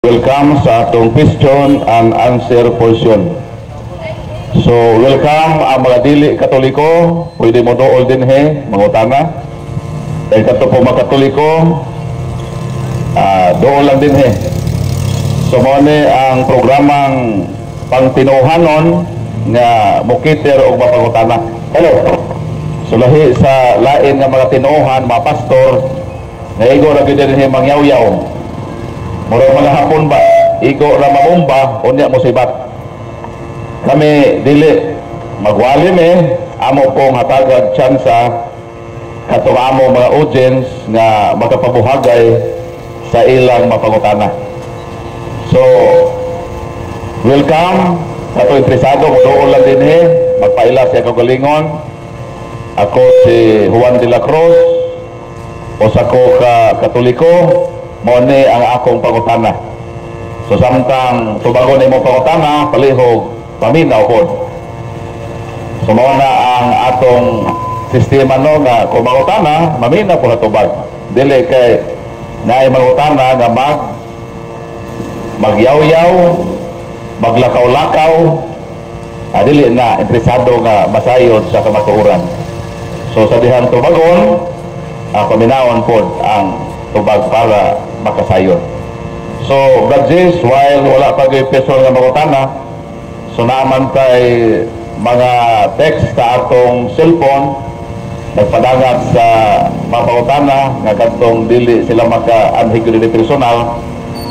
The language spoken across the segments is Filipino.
Welcome sa atong question and answer portion. So, welcome ang mga dili Katoliko, pwede mo dool din mangutana. Dahil kato po mga Katoliko, dool lang din So, mo ni ang programang pangtinuhanon nga mukiter o mapangutana. Hello. So, lahi sa lain nga mga tinuhan, mga pastor, na igo na din mangyaw-yaw. Murag mga hapon ba, igo ra mamumba, unya mo sibat. Kami dili magwalim amo pong hatagag tsansa katong amo mga audience nga makapabuhagay sa ilang mapangutana. So, welcome sa ito interesado, mudoon lang din magpaila siya kagalingon. Ako si Juan de la Cruz, o sa ko ka Katoliko, mo ni ang akong pangutana. So samtang tubago ni mo pangutana, palihog paminaw pod. So mao na ang atong sistema no nga kung mangutana, maminaw po na tubag. Dili kay naay mangutana nga magyaw-yaw, maglakaw-lakaw, dili na interesado nga masayod sa kamatuoran. So sa dihang tubagon, paminawon pod ang tubag para makasayon. So, Gadges, while wala pa kayo person nga magutana, so naman tay mga text sa atong cellphone, nagpadangat sa mapangutana, nga katong dili sila maka-anhig dili personal,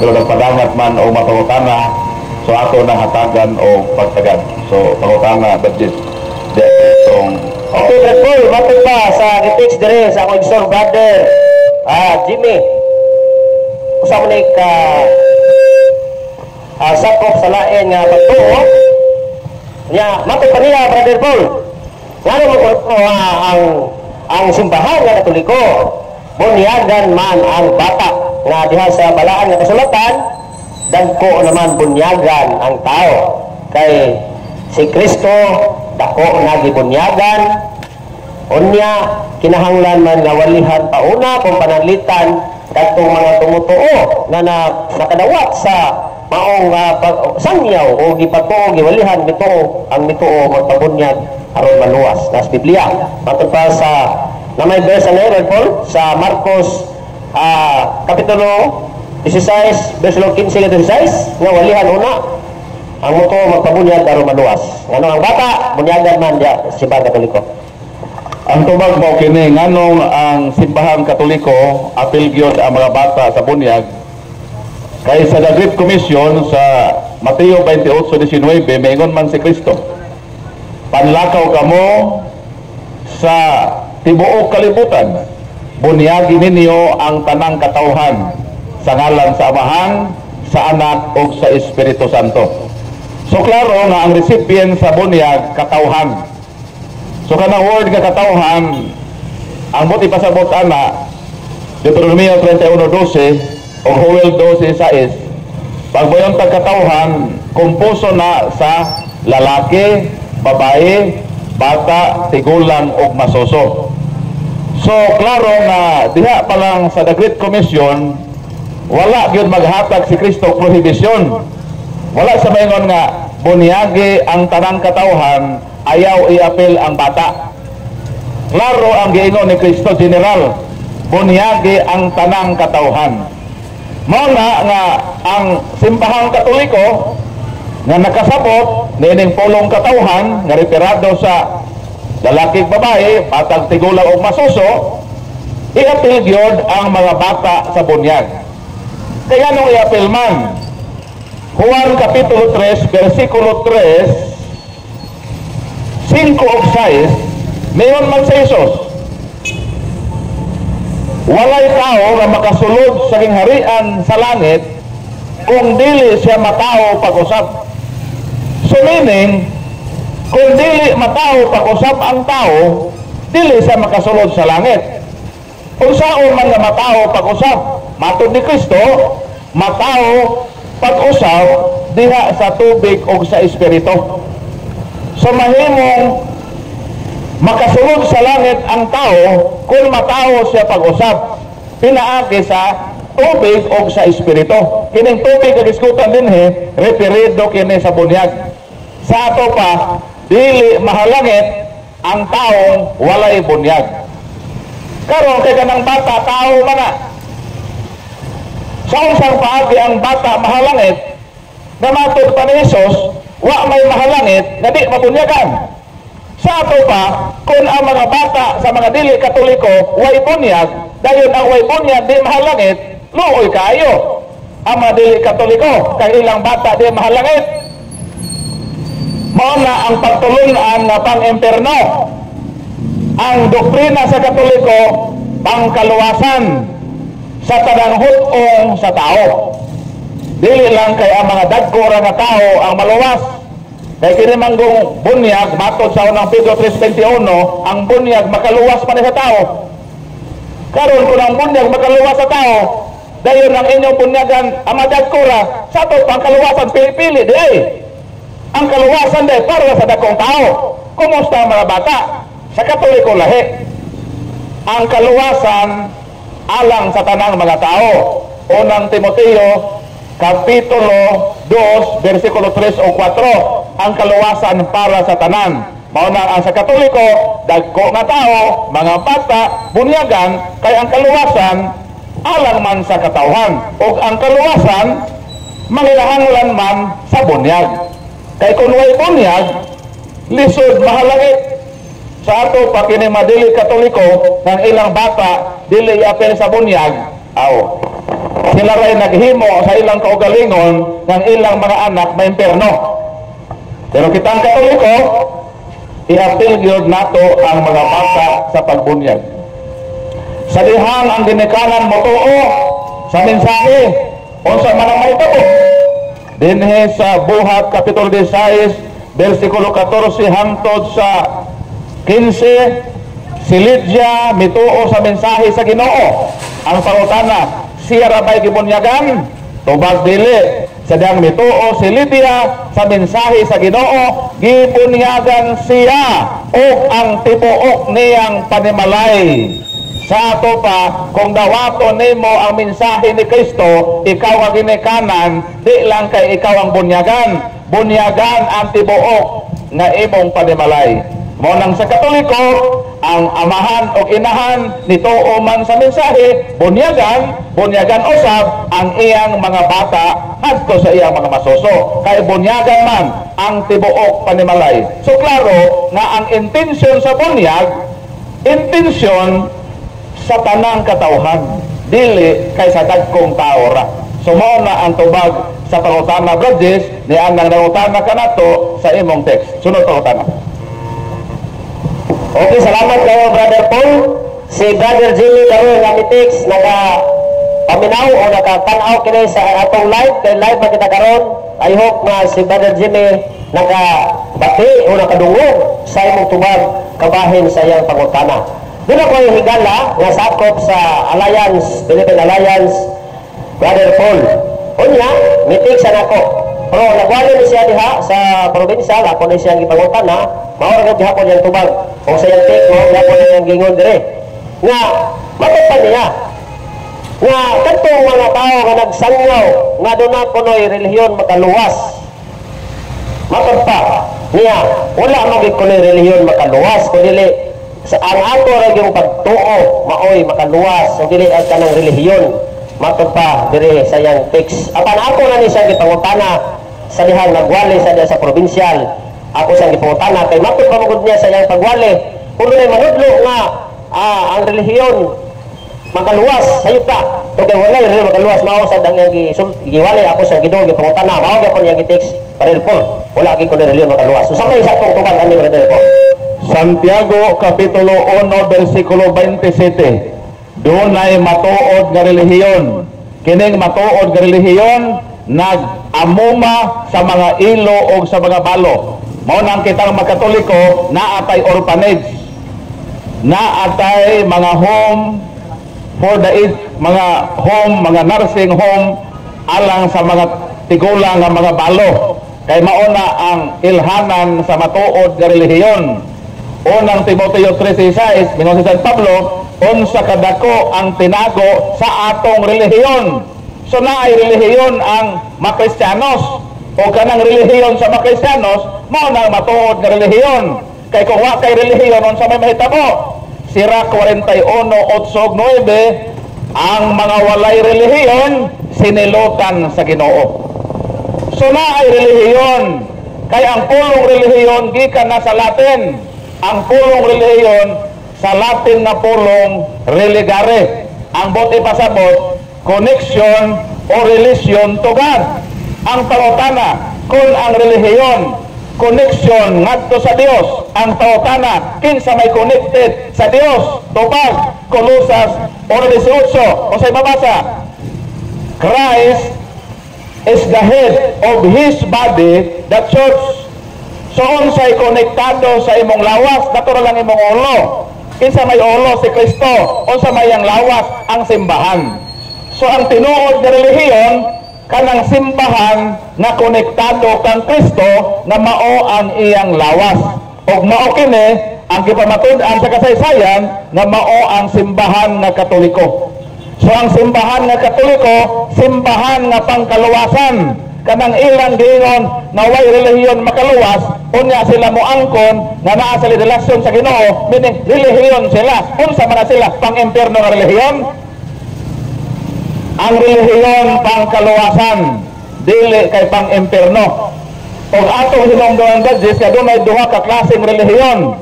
pero nagpadangat man o mapangutana, so ato na hatagan o pagtagad. So, pangutana, Gadges, itong... Okay, Brad Paul, matag pa sa i-text dire sa akong isang brother, Jimmy. Usa man ka sakop sa lain nga pagtuo nya matay pa niya, Brother Paul. Ngano mo ang simbahan nga Katoliko bunyagan man ang bata nga diha sa balaan nga kasulatan, dagko naman bunyagan ang tao kay si Kristo dako na gibunyagan. Unya kinahanglan man nga walihan pauna kung pananglitan kadtong mga tumutuo na nakadawat sa maong sangyaw o gipatuo giwalihan mituo ang mituo magpabunyag aron maluwas nas Biblia. Matod pa sa may verse na Paul sa Marcos kapitulo 16 bersikulo 15 hanggang 16 nga walihan una ang mutuo magpabunyag aron maluwas. Ngano ang bata bunyagan man dia simbahan Katoliko. Ang tubag mo kini nganong ang simbahan Katoliko apil gyud ang mga bata sa bunyag kay sa The Great Commission sa Mateo 28:19 maingon man si Kristo, panlakaw kamo sa tibuok kalibutan, bunyagi ninyo ang tanang katawhan sa ngalan sa Amahan, sa Anak ug sa Espiritu Santo. So klaro nga ang recipient sa bunyag katawhan. So kanang word nga katawhan, ang buti pasabot ana Deuteronomio 31:12 o Joel 12:6, pagbayon tag katawhan komposo na sa lalaki, babae, bata, tigulang ug masoso. So klaro nga diha pa lang sa The Great Commission wala gyud maghatag si Kristo prohibition. Wala sa maingon nga bunyagi ang tanang katawhan, ayaw iapil ang bata. Klaro ang giingon ni Kristo general, bunyagi ang tanang katawhan. Mao na nga ang simbahang Katoliko nga nakasabot nining pulong katawhan nga referado sa lalaki babae, patag tigulang ug masuso, iapil gyud ang mga bata sa bunyag. Kaya nung iapil man, Juan kapitulo 3 bersikulo 3 5 ug 6, mayon man sa Hesus, walay tao nga makasulod sa gingharian sa langit kung dili siya matao pag-usap. So meaning, kung dili matao pag-usap ang tao, dili siya makasulod sa langit. Kung saan man nga matao pag-usap, matod ni Kristo, matao pag-usap diha sa tubig o sa espiritu. So mahimong makasulod sa langit ang tao kung matao siya pag-usap. Pinaagi sa tubig o sa espiritu. Kining tubig nga gisgutan dinhi referido kini sa bunyag. Sa ato pa dili mahalangit ang taong walay bunyag. Karon kay kanang bata tao man na. Sa unsang paagi ang bata mahalangit, na matod pa ni Jesus, wa may mahalangit na di mabunyagan. Sa ato pa, kung ang mga bata sa mga dili katoliko way bunyag, dayon ang way bunyag di mahalangit, luoy kayo. Ang mga dili katoliko, kay ilang bata di mahalangit. Mao na ang pagtulunan na pang-imperno. Ang doktrina sa katoliko, pangkaluwasan sa tanang hutong sa tao. Dili lang kay ang mga dagko ra nga tao ang maluwas. Kay kini manggong bunyag matod sa unang Pedro 3:21, ang bunyag makaluwas pa ni sa tao. Karon kung ang bunyag makaluwas sa tao, dayon ang inyong bunyagan ang mga dagko ra sa to pangkaluwasan pili-pili di ay. Ang kaluwasan day para sa dagkong tao. Kumusta ang mga bata? Sa katoliko lahi. Ang kaluwasan alang sa tanang mga tao. Unang Timoteo Kapitulo 2, versikulo 3 o 4, ang kaluwasan para sa tanan. Mauna ang sa katoliko, dagko nga tao, mga bata, bunyagan, kay ang kaluwasan alang man sa katawhan. O ang kaluwasan, manginahanglan man sa bunyag. Kay kung way bunyag, lisod mahalangit. Sa ato pa kini madili katoliko ng ilang bata dili apel sa bunyag, sila ray naghimo sa ilang kaugalingon ng ilang mga anak may imperno. Pero kitang katoliko, i-apil gyud nato ang mga bata sa pagbunyag. Sa dihang ang ginikanan mo tuo sa mensahe unsa man ang mahitabo. Dinhi sa Buhat Kapitulo 16, versikulo 14 hangtod sa 15, si Lydia mituo sa mensahe sa Ginoo. Ang pangutana, siya ra ba'y gibunyagan? Tubag dili. Sadang mituo si Lydia sa mensahe sa Ginoo, gibunyagan siya o ang tibuok niyang panimalay. Sa ato pa, kung dawato nimo ang mensahe ni Kristo, ikaw ang ginikanan, di lang kay ikaw ang bunyagan. Bunyagan ang tibuok na imong panimalay. Mo nang sa katoliko, ang amahan o inahan nituo man sa mensahe, bunyagan usab ang iyang mga bata adto sa iyang mga masuso. Kay bunyagan man ang tibuok panimalay. So klaro nga ang intensyon sa bunyag, intensyon sa tanang katawhan, dili kay sa dagkong tao ra. So mao na ang tubag sa pangutana, brothers, ni ang nangutana kanato sa imong text. Sunod pangutana. Okay, salamat kayo, Brother Paul. Si Brother Jimmy karon nga mitex paminaw o nakatanaw kini sa atong live. Kay live man kita karon. I hope nga si Brother Jimmy nakabati o nakadungog sa imong tubag kabahin sa iyang pangutana. Doon ako yung higala nga sakop sa Alliance, Philippine Alliance, Brother Paul. Unya, mitex na ako. Pero nagwali ni siya diha sa probinsya, ako na siyang ipangutana, maorang diha ko niyang tubag. O sa iyang take mo, diha ko niyang gingon dire. Nga, matupan niya. Nga, katong mga tao nga nagsangyaw, nga doon na kuno'y relihiyon makaluwas. Matupa niya, wala magig kuno'y relihiyon makaluwas, kundi ang ato rin yung pagtuo, maoy makaluwas, hindi ang kanang relihiyon. Matupa dire sa iyang text. Apan ako na ni siyang ipangutana sa dihang nagwali sa diya sa provinsyal. Ako siyang ipangutana kay matod pamugod niya sa iyang pagwali. Kung na'y manudlo nga ang relihiyon makaluwas, sayop ka. Kung wala relihiyon makaluwas, mao sa dang giwali ako siyang gidong ipangutana. Mao gyapon iyang text Brother Paul. Wala gyud kun relihiyon makaluwas. So sa may sakong tubag ani Brother Paul. Santiago Kapitulo 1, versikulo 27. Doon ay matuod nga relihiyon. Kining matuod nga relihiyon nag-amuma sa mga ilo o sa mga balo. Mao nang kitang magkatoliko na atay orphanage, na atay mga home for the aged, mga home, mga nursing home alang sa mga tigulang nga mga balo. Kay mao na ang ilhanan sa matuod nga relihiyon. Unang Timoteo 3:6, mingon si San Pablo, unsa kadako ang tinago sa atong relihiyon. So naay relihiyon ang makristiyanos, o kanang relihiyon sa makristiyanos mao nang matuod nga relihiyon. Kay kung wa kay relihiyon unsa may mahitabo? Sira 41:8-9, ang mga walay relihiyon sinilutan sa Ginoo. So naay relihiyon, kay ang pulong relihiyon gikan na sa Latin. Ang pulong relihiyon sa Latin na pulong religare. Ang bote pasabot, connection o relation to God. Ang pangutana, kung ang relihiyon connection ngadto sa Dios, ang pangutana kinsa may connected sa Dios. Tubag Colosas 1:18, o say mabasa, Christ is the head of His body, the church. So unsay konektado sa imong lawas, natural lang imong ulo. Kinsa may ulo si Kristo, unsa may ang lawas, ang simbahan. So ang tinuod nga relihiyon kanang simbahan na konektado kang Kristo na mao ang iyang lawas. Og mao kini ang gipamatud-an sa kasaysayan na mao ang simbahan nga Katoliko. So ang simbahan nga Katoliko, simbahan nga pangkaluwasan. Kanang ilang giingon na way relihiyon makaluwas, unya sila moangkon nga naa sa relasyon sa Ginoo, meaning relihiyon sila. Unsa man sila, pang-impierno nga relihiyon? Ang relihiyon pangkaluwasan, dili kay pang-impierno. Og atong hinungdoan judges kay dunay duha ka klaseng relihiyon.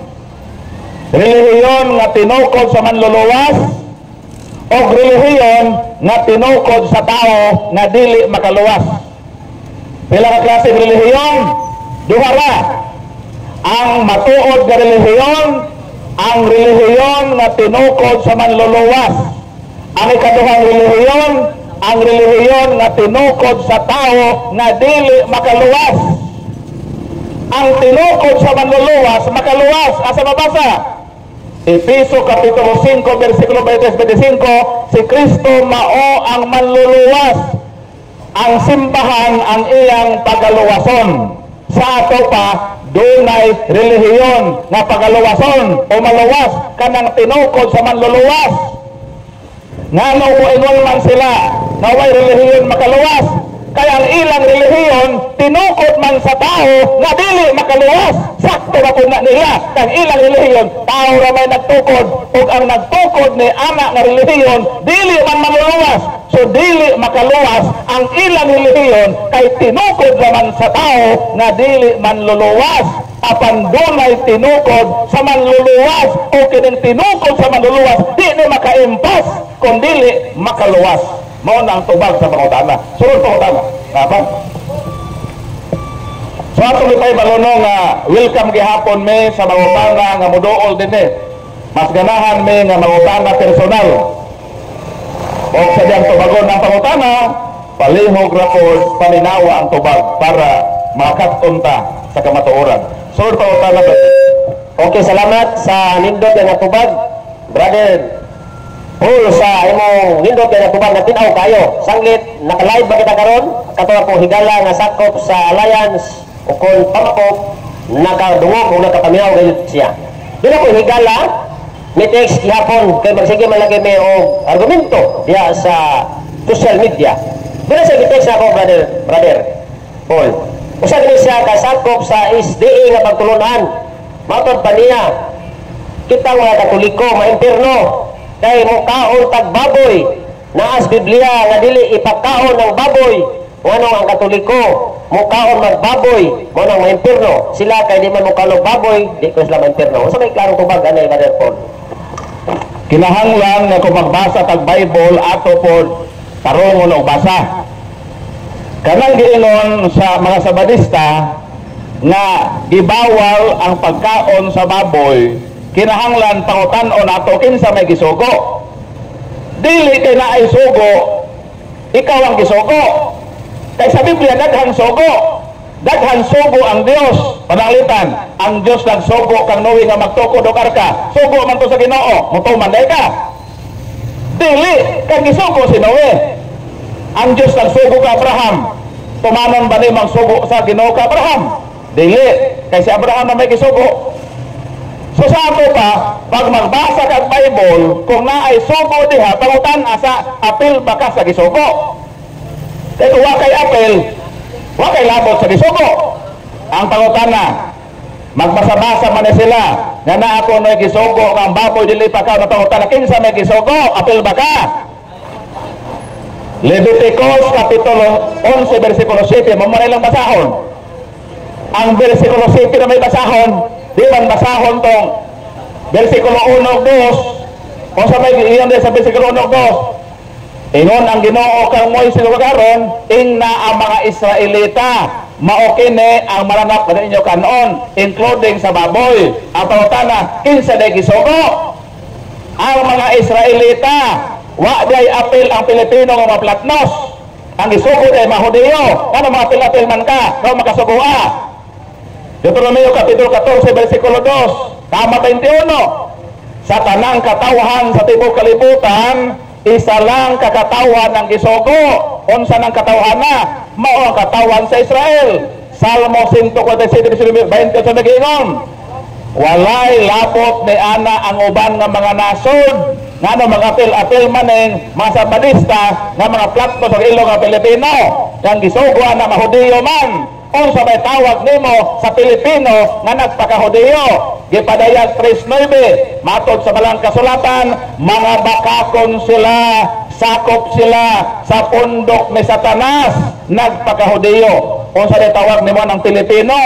Relihiyon nga tinukod sa manluluwas o relihiyon nga tinukod sa tao nga dili makaluwas. Pila ka klase relihiyon? Duha ra. Ang matuod nga relihiyon, ang relihiyon nga tinukod sa manluluwas. Ang ikaduhang relihiyon, ang relihiyon nga tinukod sa tao nga dili makaluwas. Ang tinukod sa manluluwas, makaluwas. Asa mabasa? Efeso Kapitulo 5, versikulo 23-25, si Kristo mao ang manluluwas. Ang simbahan ang iyang pagaluwason. Sa ato pa, dunay relihiyon nga pagaluwason o maluwas kanang tinukod sa manluluwas. Ngano mo ingon man sila na way relihiyon makaluwas, kaya ang ilang relihiyon tinukod man sa tao nga dili makaluwas. Sakto na po na nila kang ilang relihiyon tao ra may nagtukod, ug ang nagtukod ni anak nga relihiyon dili man manluluwas. So dili makaluwas ang ilang relihiyon kay tinukod naman sa tao nga dili manluluwas. Apan dunay tinukod sa manluluwas o kining tinukod sa manluluwas di ni makaimpas kung dili makaluwas. Mao na ang tubag sa pangutana. Sunod pangutana. Apa? So atong ipay balunong nga welcome gihapon mi sa mangutana nga muduol din Mas ganahan mi nga mangutana personal. O sa diyang tubagon ng pangutana, palihog rapod, paninawa ang tubag para makatunta sa kamatuoran. Sunod pangutana ba? Okay, salamat sa nindot nga tubag, brother. Paul, sa imong nindot nga tubag na tinaw kayo. Sanglit, naka-live ba kita karon? Katuwa po higala nga sakop sa Alliance o kung pampok, nakadungog o nakapaminaw gayud siya. Doon ako higala, may text ihapon kay magsige malagay may o argumento diya sa social media. Doon sa text ako, brother Paul. Usa gani siya kasakop sa SDA nga pagtulunan. Matod pa niya, kita mga Katoliko, maimpierno, kay mukaon tag baboy, naas Biblia nga dili ipakaon ng baboy. Nganong ang Katoliko, mukaon magbaboy, mo nang maimpierno. Sila kay di man mukaon baboy, di ko sila maimpierno. Usa may klarong tubag anay, brother Paul. Kinahanglan nga kung magbasa tag Bible ato pod tarungon og basa. Kanang giingon sa mga Sabadista nga gibawal ang pagkaon sa baboy, kinahanglan pangutan-on nato kinsa may gisugo. Dili kay naay sugo, ikaw ang gisugo. Kay sa Biblia daghang sugo. Daghang sugo ang Dios. Pananglitan, ang Dios nagsugo kang Noe nga magtukod og arka. Sugo man to sa Ginoo, mutuman day ka. Dili kang gisugo si Noe. Ang Dios nagsugo ka Abraham. Tumanon ba ni magsugo sa Ginoo ka Abraham? Dili, kay si Abraham na may gisugo. So sa ato pa, pag magbasa kag Bible, kung naay sugo diha, pangutan asa apil baka sa gisugo. Kaya kung wakay apil, wakay labot sa gisugo. Ang pangutan na, magbasa-basa man sila, nga na ako may gisugo, ang baboy dili pa ka, na pangutan na, kinsa may gisugo, apil baka. Leviticus Kapitulo 11, versikulo 7, mamunay lang basahon. Ang versikulo 7 na may basahon, di man basahon tong versikulo 1 o 2, kung sa may iyon din sa versikulo 1 o 2, ingon ang Ginoo kang Moises karon, ing na ang mga Israelita, maokine ang maranap na ninyo kanon, including sa baboy. Ang pangutana, kinsa day gisugo? Ang mga Israelita, wa day apil ang Pilipino nga maplatnos. Ang isugo day mahudiyo. Ano mga apil-apil man ka, kung makasugua. Deuteronomio Kapitulo 14, versikulo 2, tama 21. Sa tanang katawhan sa tibok kalibutan, isa lang kakatawan ng gisugo. Unsa ng katawhan na? Mao ang katawan sa Israel. Salmo 147:20 sa nagingon, walay labot ni ana ang uban nga mga nasod, nga mga apil-apil maning mga sabadista, nga mga platno sa ilong nga Pilipino, yang gisugo na mahudiyo man. Unsa may tawag nimo sa Pilipino nga nagpakahudiyo? Gipadayag 3:9, matod sa balang kasulatan, mga bakakon sila, sakop sila sa pundok ni Satanas, nagpakahudiyo. Unsa may tawag nimo ng Pilipino?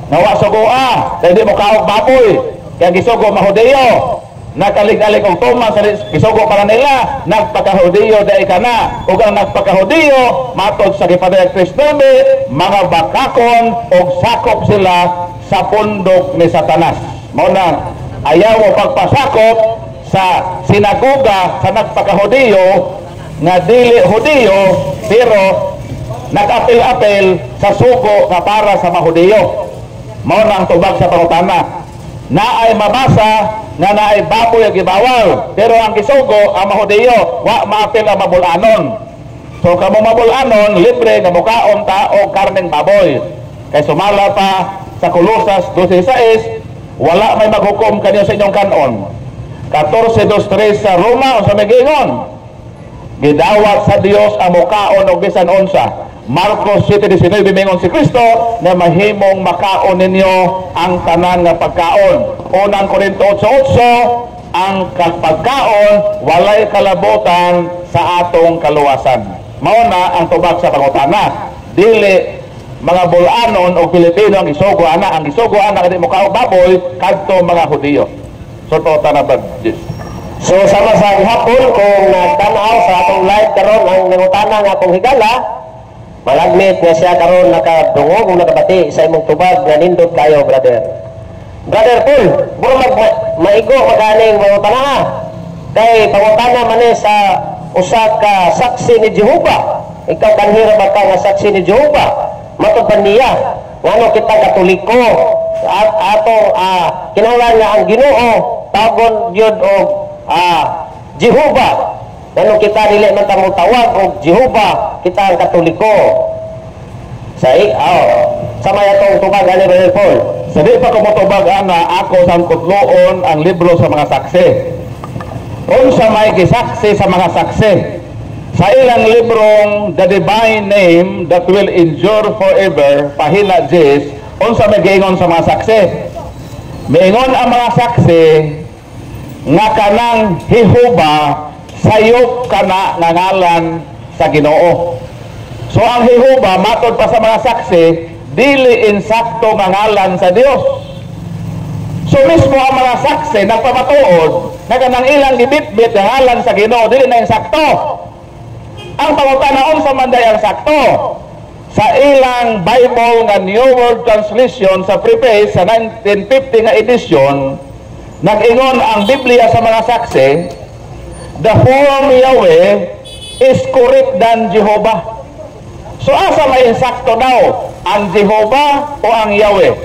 Nawa sugua, kaya di mo kaog baboy, kaya gisugo mahudiyo. Nakalig-alig og tuman sa gisugo para nila, nagpakahudiyo dai kana. Ug ang nagpakahudiyo, matod sa gipadayag 3:9, mga bakakon og sakop sila sa pundok ni Satanas. Mao na ayaw mo pagpasakop sa sinagoga sa nagpakahudiyo nga dili hudiyo, pero nag-apil-apil sa sugo nga para sa mahudiyo. Mao na ang tubag sa pangutana. Naay mabasa nga naay baboy ang gibawal, pero ang gisugo ang mahudiyo, wa maapil ang mabulanon. So kamo mabulanon, libre nga mukaon ta og karneng baboy. Kay sumala pa sa Kolosas 12:6, wala may maghukom kanyo sa inyong kanon. 14:2-3 sa Roma, sa Megingon, gidawat sa Dios ang mukaon og bisan unsa. Marcos 7:19, mingon si Kristo na mahimong makaon ninyo ang tanan nga pagkaon. Unang Korinto 8:8, ang pagkaon walay kalabotan sa atong kaluwasan. Mao na ang tubag sa pangutana. Dili mga bulanon o Pilipino ang isugo ana, ang isugo ana kadi mo kaog baboy kadto mga Hudiyo. So to tanabad. So sama sa hapon kung nagtanaw sa atong live karon ang nangutana nga akong higala, malagmit nga siya karon nakadungog ug nakabati sa imong tubag nga nindot kayo, brother. Brother Paul, buro maigo maganing mangutana. Kay pangutana man sa usa ka saksi ni Jehova. Ikaw kanhira ba ka nga saksi ni Jehova? Matod niya, ngano kita Katoliko at atong kinahanglan nga ang Ginoo tagon gyud og Jehova. Ngano kita dili man ta tawag og Jehova, kita ang Katoliko. Sama yatong tubag ani Brother Paul. Sa di pa ko motubag ana, ako sangkutloon ang libro sa mga saksi. Unsa may gisaksi sa mga saksi? Sa ilang librong The Divine Name That Will Endure Forever, pahina 10, unsa may giingon sa mga saksi? Miingon ang mga saksi nga kanang Jehova sayop kana nga ngalan sa Ginoo. So ang Jehova matod pa sa mga saksi, dili insakto nga ngalan sa Dios. So mismo ang mga saksi nagpamatuod na kanang ilang gibitbit nga ngalan sa Ginoo dili na insakto. Ang pangutana unsa man day ang sakto? Sa ilang Bible nga New World Translation sa preface sa 1950 nga edition, nag-ingon ang Biblia sa mga saksi, the form Yahweh is correct than Jehovah. So asa may insakto daw, ang Jehovah o ang Yahweh?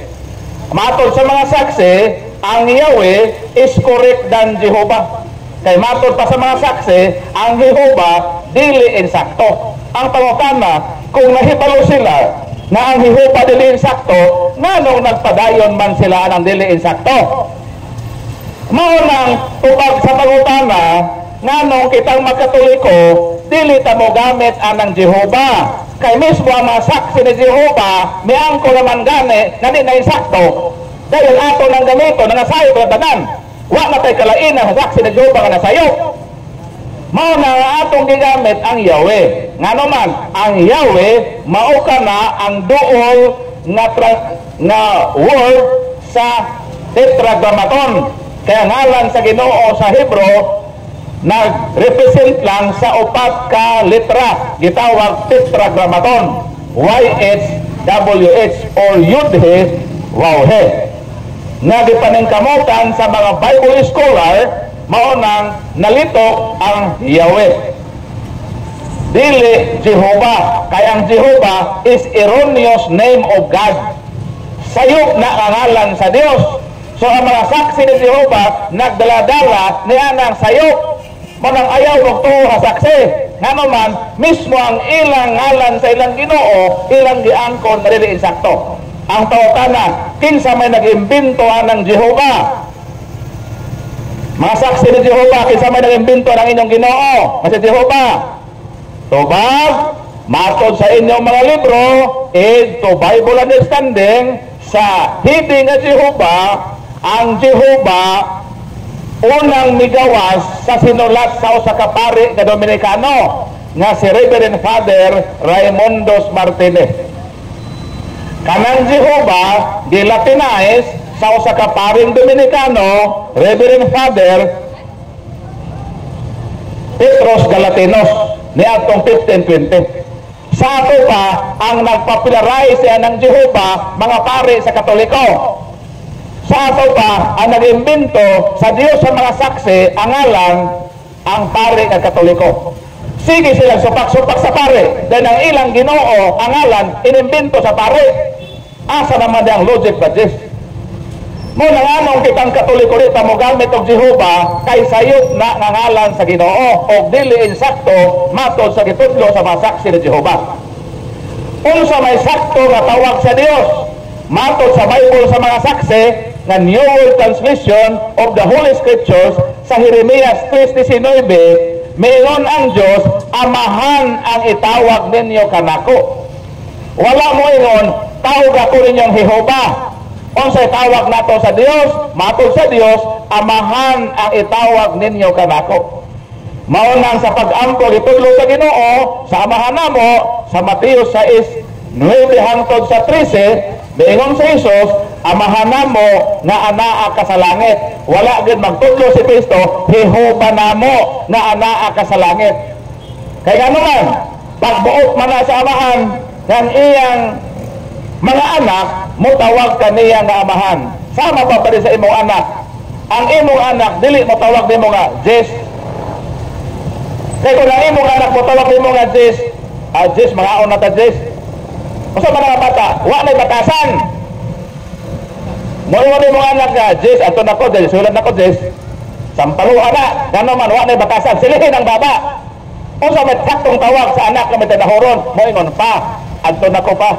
Matod sa mga saksi, ang Yahweh is correct than Jehovah. Kay matod pa sa mga saksi, ang Jehovah dili insakto. Ang pangutana, kung nahibalo sila na ang Jehovah dili insakto, nganong nagpadayon man sila ng dili insakto? Maunang tubag sa pangutana nganong kitang magkatoliko dili ta mo gamit anang Jehova. Kay mismo ang mga saksi ni Jehova miangko naman gani na di na insakto. Dahil ato nang gamito na nasayo ka tanan. Wa na tay kalain ang saksi ni Jehova nga nasayo. Mao na nga atong gigamit ang Yahweh. Ngano man ang Yahweh mao kana ang duol nga word sa tetragrammaton. Kaya ngalan sa Ginoo sa Hebro nag-represent lang sa upat ka letra, gitawag tetragrammaton, YHWH or Yud-He Waw-He. Nga gipaningkamutan sa mga Bible scholar mao nang nalito ang Yahweh, dili Jehovah. Kaya ang Jehovah is erroneous name of God, sayop na ngalan sa Dios. So ang mga saksi ni Jehovah nagdala-dala ni anang sayop manang ayaw magtuo ha saksi. Ngano man mismo ang ilang ngalan sa ilang Ginoo ilang giangkon na dili insakto. Ang tawtana kinsa may nag-imbento ng Jehovah. Mga saksi ni Jehovah kinsa may nag-imbento ng inyong Ginoo kasi Jehovah. Tubag matod sa inyong mga libro to Bible understanding sa hidi nga Jehovah. Ang Jehovah unang migawas sa sinulat sa usa ka pari nga Dominikano nga si Reverend Father Raimundos Martinez. Kanang Jehovah gilatinize sa usa ka paring Dominikano, Reverend Father Petros Galatinos niadtong 1520. Sa ato pa ang nagpopularize ng Jehovah mga pari sa Katoliko. Sa ato pa ang nag-imbento sa Dios sa mga saksi ang ngalan ang pari ng Katoliko. Sige silang supak-supak sa pari dahil ang ilang Ginoo ang ngalan inimbento sa pari. Asa naman ang logic ba Diyos? Muna nga nung kitang Katoliko rita mo gamit og Jehovah kay sayop na ngalan sa Ginoo o dili insakto matod sa gitudlo sa mga saksi ni Jehovah. Unsa may sakto nga tawag sa Dios matod sa Bible sa mga saksi nga New World Translation of the Holy Scriptures sa Jeremias 3:19, mayroon ang Diyos, amahan ang itawag ninyo kanako. Wala mo ingon, tawag ako ninyong Jehovah. Unsay tawag nato sa Dios, matod sa Dios, amahan ang itawag ninyo kanako. Maunang sa pag-angkol itudlo sa Ginoo, sa amahan namo sa Mateo 6:9 hangtod sa 13, Bingon sa Isos, amahan namo nga anaa ka sa langit. Wala gid magtudlo si Kristo, Jehova namo nga anaa ka sa langit. Kay gano man, pagbuot man na sa amahan ng iyang mga anak, mutawag ka niya nga amahan. Sama pa rin sa imong anak. Ang imong anak, dili mutawag nimo nga Jess. Kaya kung ang imong anak mutawag nimo nga Jess, Jess, mga on na ta Jess. Masa ba nga bata? Wa may batasan. Mo mga anak nga, Jess, ato na ko, Jess, sulat na ko, Jess. Sampaluha na, gano'n man, wa may batasan. Silihin ang baba. Kung sa may taktong tawag sa anak na may tinahoron, mo ingon pa, ato na ko pa.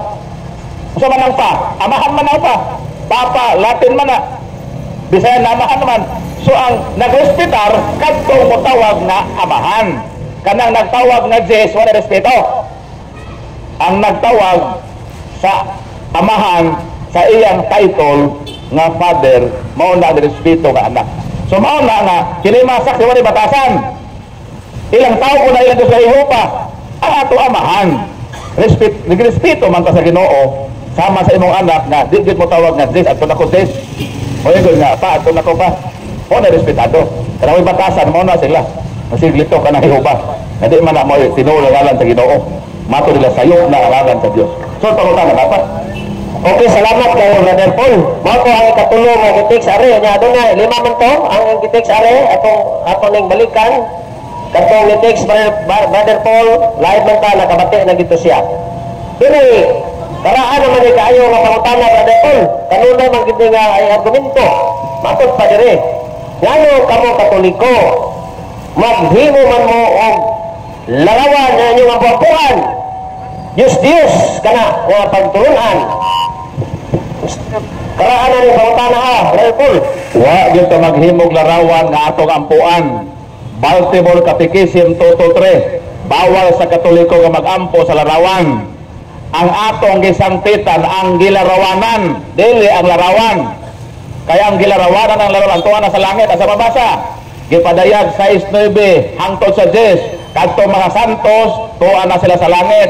Kung man ang pa, amahan man ang pa. Papa, Latin man na. Bisaya na amahan naman. So ang nag-respitar, kadtong mo tawag na amahan. Kanang nagtawag na Jess, wala respeto. Ang nagtawag sa amahan sa iyang title nga father mao na respeto nga anak. So mao na nga kini masak sa wala batasan. Ilang tao ko na ilang sa Jehova ang ato amahan. Respeto man ta sa Ginoo sama sa imong anak nga di gid mo tawag nga Jess ato nako Jess. O yun nga pa ato nako pa. O na respetado. Pero may batasan mo na sila. Masiglito ka ng Jehova. Hindi man na mo tinulangalan sa Ginoo. Mato nila sayo na alangan sa Diyos. So, pangutan na dapat. Okay, salamat kay Brother Paul. Mao ko ang ikatulong nga gitik sa are nya aduna 5 man to ang gitik sa are atong ning balikan. Katong gitik Brother Paul, live man ta nakabati na gito siya. Dili karaan naman kayo nga pangutana Brother Paul. Kanunay man gid nga ay argumento. Matud pa dire. Ngano kamo Katoliko? Maghimo man mo og larawan na inyong mabuhapuan. Diyos kana nga pagtulunan. Karaan na ni pangutana ha, Brother Paul. Wa gyud ta maghimog larawan nga atong ampuan. Baltimore Catechism 223. Bawal sa Katoliko nga magampo sa larawan. Ang atong gisangpitan ang gilarawanan, dili ang larawan. Kaya ang gilarawanan ang larawan tuwa na sa langit asa mabasa. Gipadayag 6:9 hangtod sa 10 kadto mga santos tuwa na sila sa langit.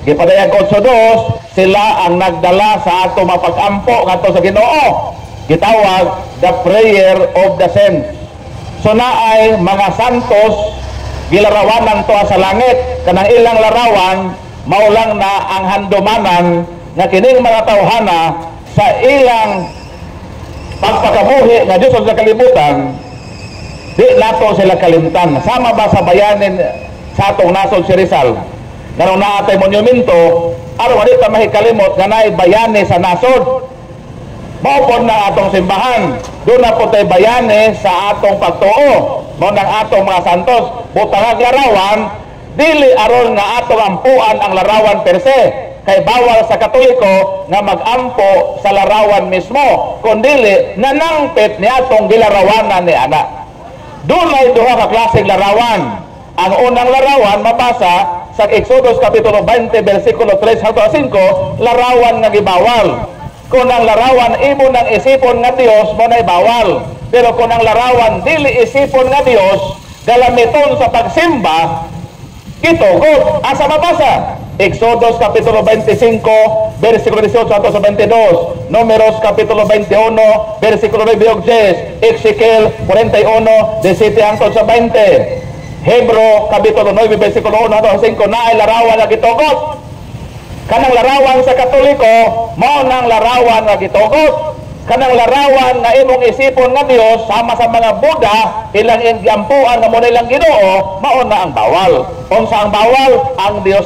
Gipadayag 8:2 sila ang nagdala sa ato mapag-ampo ngadto sa Ginoo. Gitawag the prayer of the saints. So naay mga santos gilarawanan tuwa sa langit, kanang ilang larawan maulang na ang handumanan nga kining mga tawhana sa ilang pagpakabuhi nga Diyos sa kalibutan, di nato sila kalimtan. Sama ba sa bayanin sa atong nasod si Rizal? Ganun na atay monumento, aron wali ta mahikalimot nga naay bayani sa nasod. Maupon na atong simbahan, doon na po tayo bayani sa atong pagtuo. Mo ng atong mga santos, butang larawan, dili aron nga atong ampuan ang larawan per se. Kay bawal sa Katoliko nga mag-ampo sa larawan mismo, kundili nanangpit ni atong gilarawanan ni ana. Doon ay duha ka klaseng larawan. Ang unang larawan mabasa sa Exodus kapitulo 20 bersikulo 3 hangtod 5, larawan nga gibawal. Kung ang larawan imo nang isipon nga Dios mo nay bawal. Pero kung ang larawan dili isipon nga Dios, galamiton sa pagsimba, gitugot. Asa mabasa? Exodus kapitulo 25 bersikulo 18 hangtod sa 22, Números kapitulo 21 bersikulo 9 ug 10, Ezekiel 41 17 hangtod sa 20, Hebro kapitulo 9 bersikulo 1 hangtod sa 5, naay larawan nga gitugot. Kanang larawan sa Katoliko mao nang larawan nga gitugot. Kanang larawan nga imong isipon nga Dios sama sa mga Buddha ilang ingampuan nga mo nilang Ginoo, mao na ang bawal. Unsa ang bawal? Ang Dios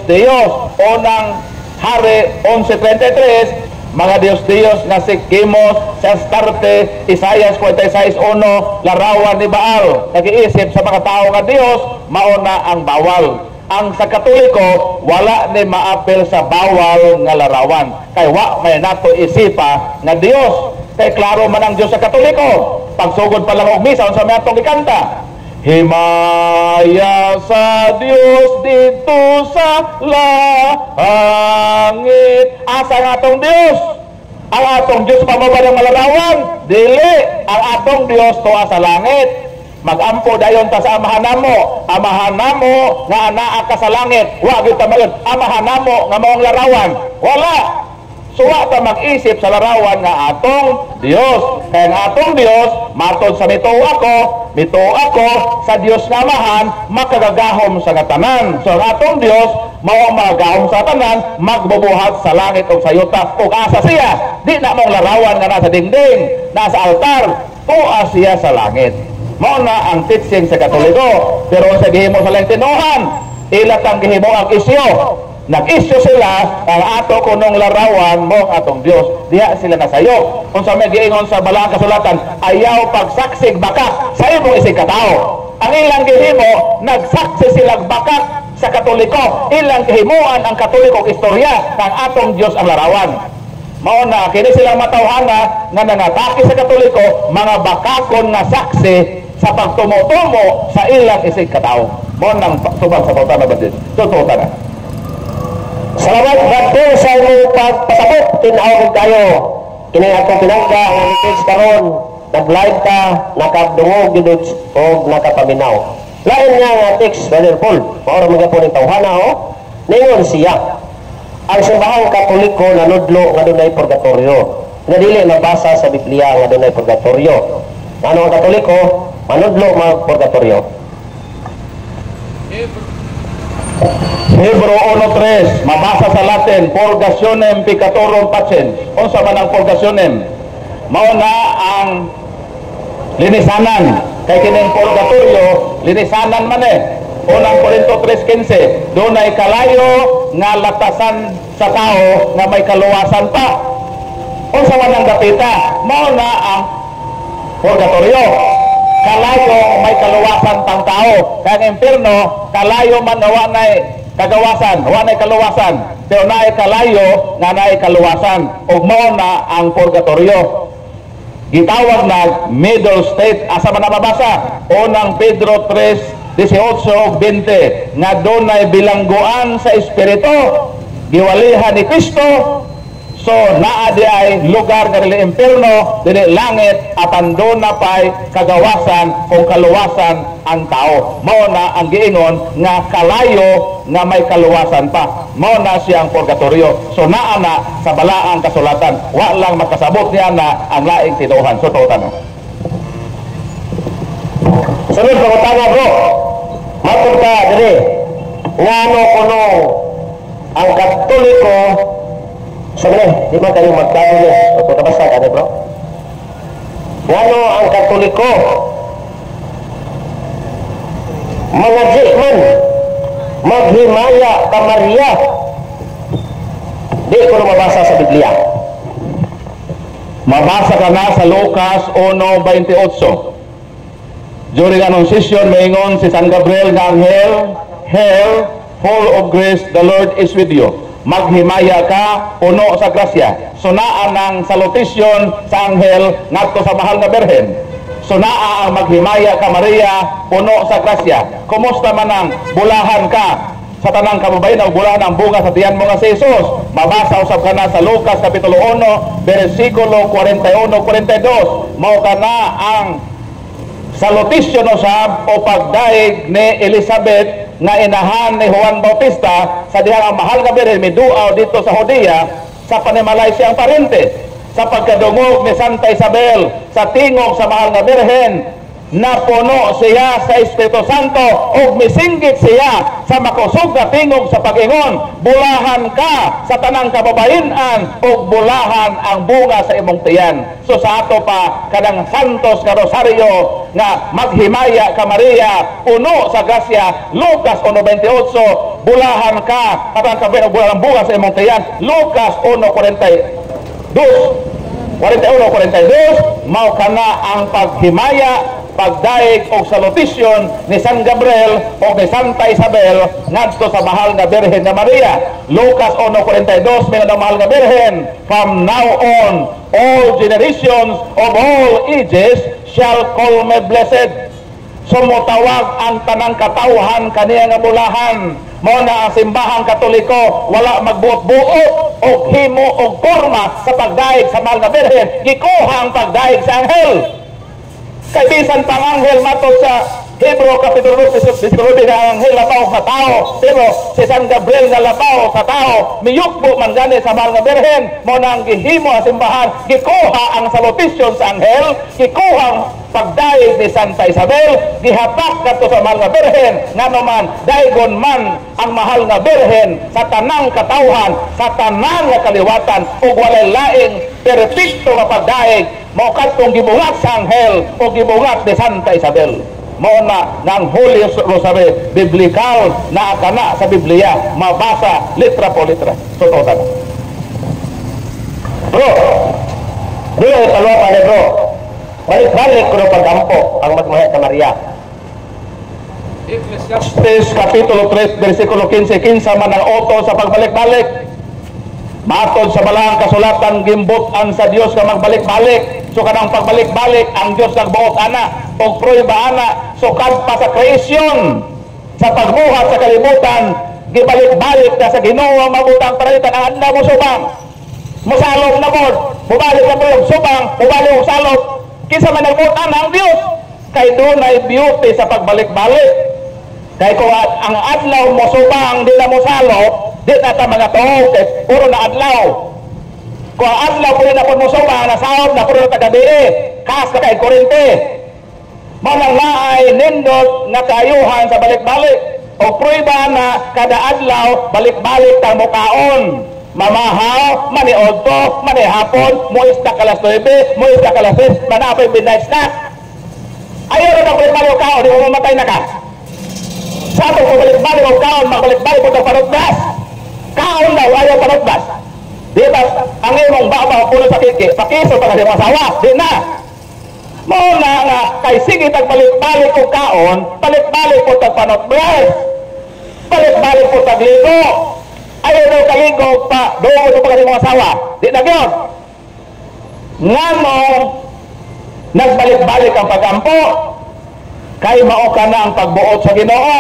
unang Hari 11:33, mga Dios nga si Kimos, si Astarte, Isaias 46:1, larawan ni Baal. Nag-iisip sa mga tao nga Dios, mao na ang bawal. Ang sa Katoliko wala ni maapil sa bawal nga larawan. Kay wa may nato isipa nga Dios. Kay klaro man ang Dios sa Katoliko. Pagsugod pa lang og misa unsa may atong gikanta? Himaya sa Dios dito sa langit. Asa nga atong Dios? Ang atong Dios pamaba ng malarawan? Dili. Ang atong Dios tuwa sa langit. Magampo dayon ta sa amahan namo nga anaa ka sa langit. Wa gyud ta mayon amahan namo nga maong larawan. Wala. Suwa ta mag-isip sa larawan nga atong Dios. Kaya nga atong Dios matod sa mituo ako sa Dios nga amahan, makagagahom sa katanan. So ang atong Dios mao magahom sa tanan, magbubuhat sa langit ug sa yuta. Ug asa siya? Di na mong larawan nga nasa dingding, nasa altar. Tuwa siya sa langit. Mao na ang teaching sa Katoliko. Pero sa gihimo sa lentinuhan, ilatang gihimo ang isyo. Nag-isyo sila ang ato kunong larawan mo atong Dios. Diha sila nasayo. Kung sa may giingon sa balang kasulatan, ayaw pagsaksig bakak sa imong isig katao. Ang ilang gihimo, nagsaksi silang bakak sa Katoliko. Ilang gihimuan ang Katoliko istorya ng atong Dios ang larawan. Mao na kini silang matawhana nga nangatake sa Katoliko, mga bakakon nga saksi sa pagtumo-tumo sa ilang isig katao. Mao nang subang sa pautan na badin. Totoo na. Salamat Brother sa inyong pagpasabot. Tinawag kayo. Kini atong pinangga ang message karon. Nag-live ka, nakadungog gid og nakapaminaw. Lain nga text Brother Paul. Mao mga po ning tawhana ningon siya. Ang simbahang Katoliko nanudlo nga dunay purgatorio. Nga dili mabasa sa Biblia nga dunay purgatorio. Ano ang Katoliko? Manudlo mag purgatorio. Hebro 1:3, mabasa sa Latin, Purgationem Peccatorum Pacens. Unsa man ang purgationem? Mao na ang linisanan. Kay kining purgatorio, linisanan man Unang Korinto 3:15, doon ay kalayo nga latasan sa tao nga may kaluwasan pa. Unsa man ang dapita? Mao na ang purgatorio. Kalayo may kaluwasan pang tao. Kaya ang impierno, kalayo man nawa na kagawasan, wanay kaluwasan, pero naay kalayo nga naay kaluwasan, ug mao na ang purgatorio. Gitawag na middle state. Asa man nababasa? Unang Pedro 3:18-20 nga dunay bilangguan sa espiritu, giwalihan ni Kristo. So naa di ay lugar nga dili impierno, dili langit, apan doon na pa'y kagawasan kung kaluwasan ang tao. Mao na ang giingon nga kalayo nga may kaluwasan pa. Mao na siyang purgatorio. So naa na sa balaang kasulatan, wa lang makasabot niya na ang laing tinuohan. So tuotan. Sunod pangutana bro. Matod ka diri. Ngano kuno ang Katoliko sabi, di man kayo magkano o tutabasa ka bro? Ngano ang Katoliko mangadji man maghimaya ka Maria? Di ko na mabasa sa Biblia. Mabasa ka na sa Lucas 1:28. During Annunciation, maingon si San Gabriel nga anghel, "Hail, full of grace, the Lord is with you." Maghimaya ka, puno sa grasya. So naa ng salutation sa anghel ngadto sa mahal na Birhen. So naa ang maghimaya ka Maria, puno sa grasya. Kumusta man ang bulahan ka sa tanang kababayan o bulahan ang bunga sa tiyan mo nga si Jesus? Mabasa usab ka na sa Lucas Kapitulo 1, versikulo 41-42. Mao ka na ang salutation usab o pagdaig ni Elizabeth nga inahan ni Juan Bautista sa dihang ang mahal nga Birhen miduaw dito sa Judea sa panimalay siyang parente. Sa pagkadungog ni Santa Isabel sa tingog sa mahal nga Birhen, napuno siya sa Espiritu Santo ug misinggit siya sa makusog nga tingog sa pag-ingon, "Bulahan ka sa tanang kababayen-an ug bulahan ang bunga sa imong tiyan." So sa ato pa kadang santos nga rosaryo nga maghimaya ka Maria, puno sa grasya, Lucas 1:28, bulahan ka sa tanang kababayen ug bulahan ang bunga sa imong tiyan, Lucas 1:41-42, mao kana ang paghimaya, pagdaig o salutation ni San Gabriel o ni Santa Isabel ngadto sa mahal nga Birhen nga Maria. Lucas 1:42, mingon ang mahal nga Birhen, "From now on, all generations of all ages shall call me blessed." Sumutawag ang tanang katawhan kaniya nga bulahan. Mao na ang simbahang Katoliko, wala magbuot-buot o himo o forma sa pagdaig sa mahal nga Birhen. Gikuha ang pagdaig sa anghel. Kay bisan pang anghel matod sa Hebro Kapitulo 2 nga anghel labaw sa tao, pero si San Gabriel nga labaw sa tao, miyukbo man gani sa mahal nga Birhen. Mo nang gihimo ang simbahan, gikuha ang salutation sa anghel, gikuha ang pagdaig ni Santa Isabel, gihatak kadto sa mahal nga Birhen, ngano man daigon man ang mahal nga Birhen sa tanang katawhan, sa tanang nga kaliwatan ug walay laing perpekto nga pagdaig, mao kadtong gibungat sa anghel o gibungat ni Santa Isabel. Mao na ng Holy Rosary, biblikal na kana sa Biblia, mabasa litra po litra. So total. Bro, dili kalwa pa ni bro. Balik-balik ko pagdampo ang magmahal sa Maria. Ecclesiastes Kapitulo 3, versikulo 15 man ang oto sa pagbalik-balik. Matod sa balahang kasulatan, gimbutan sa Dios nga magbalik-balik. So kanang pagbalik-balik, ang Dios nagbuot ana o prueba ana. So kadpa sa creation, sa pagbuhat sa kalibutan, gibalik-balik na sa Ginoo ang mabutang paralitan ang adlaw mo subang. Musalog na bod, mubalik na pod subang, mubalik og salog. Kinsa man nagbuot ana ang Dios. Kay dunay beauty sa pagbalik-balik. Kay kung ang adlaw mo subang di na mo salog, di na ta mga tuog, puro na adlaw. Kung ang adlaw po na po mo subang, nasahod na puro na tagabi, kas na kay kurente. Manang laay nindot na kaayuhan sa balik-balik. O prueba na kada adlaw, balik-balik tang mukaon. Mamahaw, maniodto, manihapon, muis na kalas 9, muis na kalas 10, manapay midnight snack. Ayaw rin ang balik-balik o kaon, di mo mamatay na ka. Sa atong pabalik-balik o kaon, magbalik-balik po ng panutbas. Kaon daw, ayaw panutbas. Di ba, ang imong baba, puno sa kiki, pakiso pa kasi masawa, di na. Muna nga, kay sige tagbalik-balik o kaon, balik-balik po ng panutbas. Balik-balik po tagligo. Ayaw daw kaligo pa, doon ito pa mga asawa. Di na yun. Nga mo, nagbalik-balik ang pagampo, kay mao ka na ang pagbuot sa Ginoo.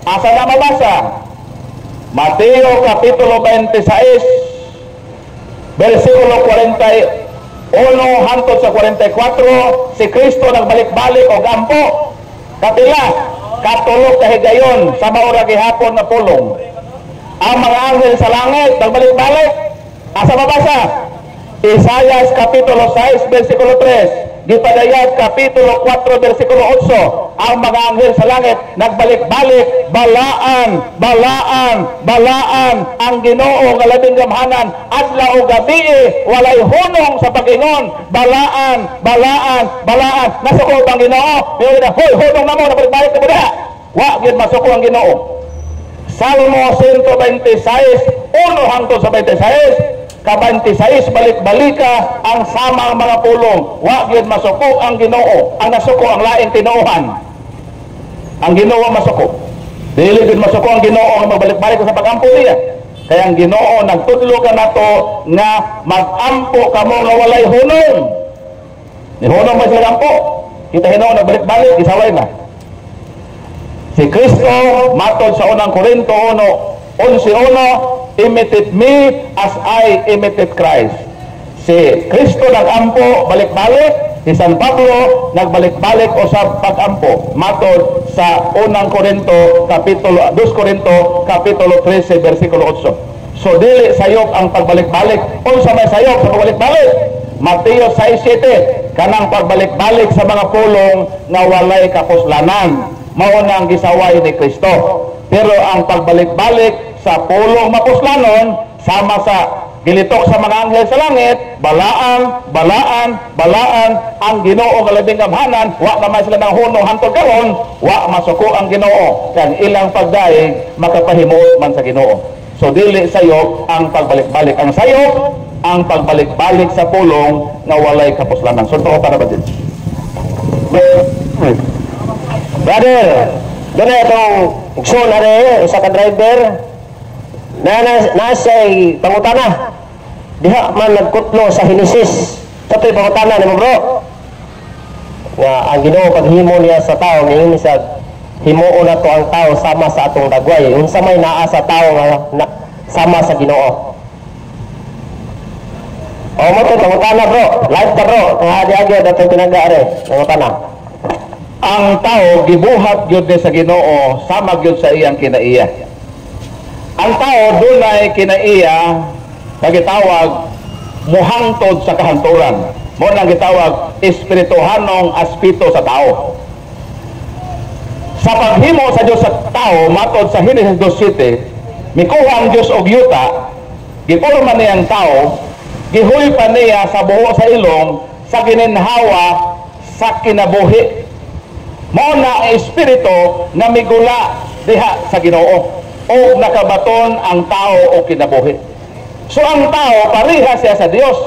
Asa na mabasa? Mateo Kapitulo 26, versikulo 41 hangtod sa 44, si Kristo nagbalik-balik og ampo. Kapila, katulog kahigayon sa maura gihapon na pulong. Ang mga anghel sa langit nagbalik-balik. Asa mabasa? Isaias Kapitulo 6, versikulo 3. Gipadayag Kapitulo 4, versikulo 8. Ang mga anghel sa langit nagbalik-balik. Balaan, balaan, balaan ang Ginoo nga labing gamhanan. Adlaw o gabi walay hunong sa pag-ingon. Balaan, balaan, balaan. Nasuko ang Ginoo. Pero na, hoy, hunong na mo, nagbalik-balik na mo na. Wa gid masuko ang Ginoo. Salmo 126, 1 hangtod sa 26. Ka-26 balik-balika ang samang mga pulong. Wa gyud masuko ang Ginoo. Ang nasuko ang laing tinuohan. Ang Ginoo masuko. Dili gyud masuko ang Ginoo ang magbalik-balik sa pagampo niya. Kaya ang Ginoo nagtudlo ka nato nga magampo kamo nga walay hunong. Ni hunong man sila gampo. Kita Ginoo nagbalik-balik gisaway na. Si Kristo matod sa unang Korinto 1:11, imitate me as I imitate Christ. Si Kristo nag-ampo, balik-balik. Si San Pablo nagbalik-balik o sa pag-ampo. Matod sa unang Korinto, 2 Korinto, Kapitulo 13, versikulo 8. So, dili sayop ang pagbalik-balik. Unsa may sayop sa pagbalik-balik? Mateo 6:7, kanang pagbalik-balik sa mga pulong na walay kapuslanan. Maunang gisaway ni Kristo. Pero ang pagbalik-balik sa pulong mapuslanon, sama sa gilitok sa mga anghel sa langit, balaan, balaan, balaan ang Ginoo nga labing gamhanan. Wa naman sila ng hunong hantod karon, wa masuko ang Ginoo. Kang ilang pagdaig makapahimuot man sa Ginoo. So dili sayop ang pagbalik-balik. Ang sayop ang pagbalik-balik sa pulong nga walay kapuslanan. So to para ba din? Brother, doon na itong ikso na rin, isa ka driver, nasa'y pangutana. Diha man nagkutlo sa Hinesis. Ito'y pangutana ni mo bro. Nga, ang Ginoo paghimo niya sa tao, ngayon sa himuon na to ang tao sama sa atong dagway. Yung sa may naa sa tao nga sama sa Ginoo. O mo ito, pangutana bro. Live ka bro. Nga adi-agi na ito pinag-aari. Pangutana. Ang tao gibuhat gyud sa Ginoo sama gyud sa iyang kinaiya. Ang tao dunay kinaiya nagitawag muhangtod sa kahanturan. Mo nang gitawag espirituhanong aspito sa tao. Sa paghimo sa Dios sa tao matod sa Henesis 2:7, mikuha ang Dios og yuta, giporma niya ang tao, gihuy pa niya sa buho sa ilong sa gininhawa sa kinabuhi. Mao na ang espiritu na migula diha sa Ginoo o nakabaton ang tao o kinabuhi. So ang tao pareha siya sa Dios.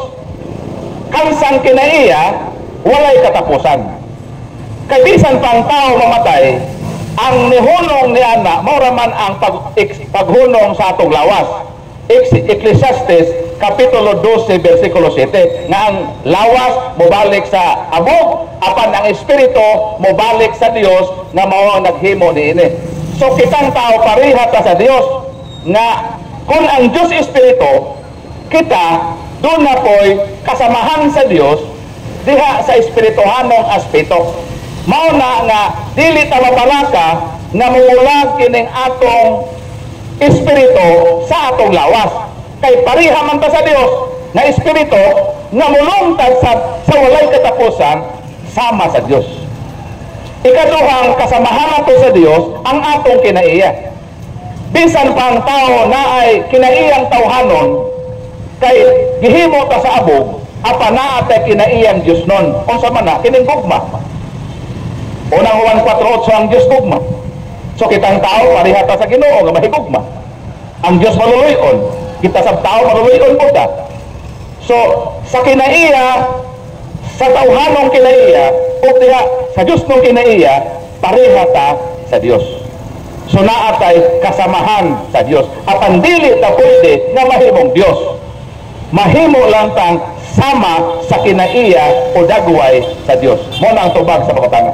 Kansang kinaiya walay katapusan. Kay bisan pang tao mamatay, ang nihunong ni ana mao man ang paghunong sa atong lawas. Ecclesiastes Kapitulo 12, versikulo 7, nga ang lawas mobalik sa abog, apan ang espiritu mobalik sa Dios nga mao ang naghimo niini. So kitang tao pareha ta sa Dios nga kung ang Dios espiritu, kita doon na po'y kasamahan sa Dios diha sa espirituhanong aspeto. Mao na nga dili ta mabalaka nga mumulag kining atong espiritu sa atong lawas. Kay pareha man ta sa Dios na espiritu nga mulungtad sa walay katapusan sama sa Dios. Ikaduhang kasamahan nato sa Dios ang atong kinaiya. Bisan pa ang tao na ay kinaiyang tawhanon, kay gihimo ta sa abog, apa na atay kinaiyang Dios nun. Unsa man na kining gugma. Unang Juan 4:8 ang Dios gugma. So kitang tao pareha ta sa Ginoo nga mahigugma. Ang Dios maluluyon. Kita sa tao maruloy po ta. So, sa kinaiya, sa tawhanong kinaiya, o diha, sa Diyos nung kinaiya, pareha ta sa Diyos. So naatay kasamahan sa Dios. Apan dili ta pwede nga mahimong Dios. Mahimo lang tang sama sa kinaiya o dagway sa Dios. Mo na ang tubag sa pagkatanga.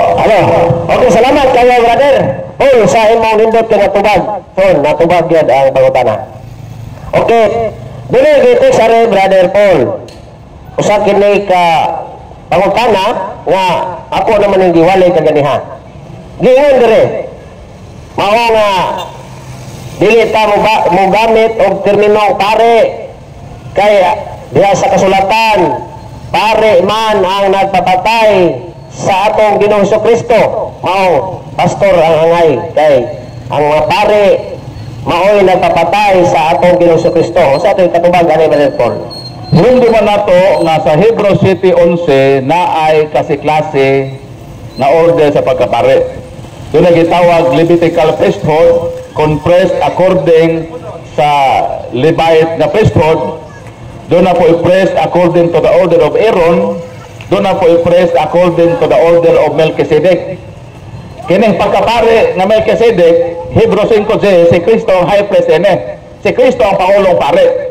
Ano? Okay, salamat kayo, brother. Paul, sa imong nindot ka natubag. Paul, natubag yan ang pangutana. Okay. Dili gito sa rin, brother Paul. Usa kini ka pangutana nga ako naman ang giwalay kaganiha. Giingon dire. Mao nga dili ta mo gamit og terminong pare kay diha sa kasulatan pare man ang nagpapatay sa atong Ginoong Kristo. Mao pastor ang angay kay ang mga pare mao'y nagpapatay sa atong Ginoong Kristo. Sa atong katubag ani Brother Paul. Hindi man nato nga sa Hebrew City 11 na ay kasi-klase na order sa pagkapare. Doon na gitawag Levitical priesthood, compressed according sa Levite na priesthood. Doon na po i-pressed according to the order of Aaron. Doon na po i-pressed according to the order of Melchizedek. Kining pagkapare nga Melchizedek, Hebrew 5:10, si Kristo ang high priest ene. Si Kristo ang pangulong pare.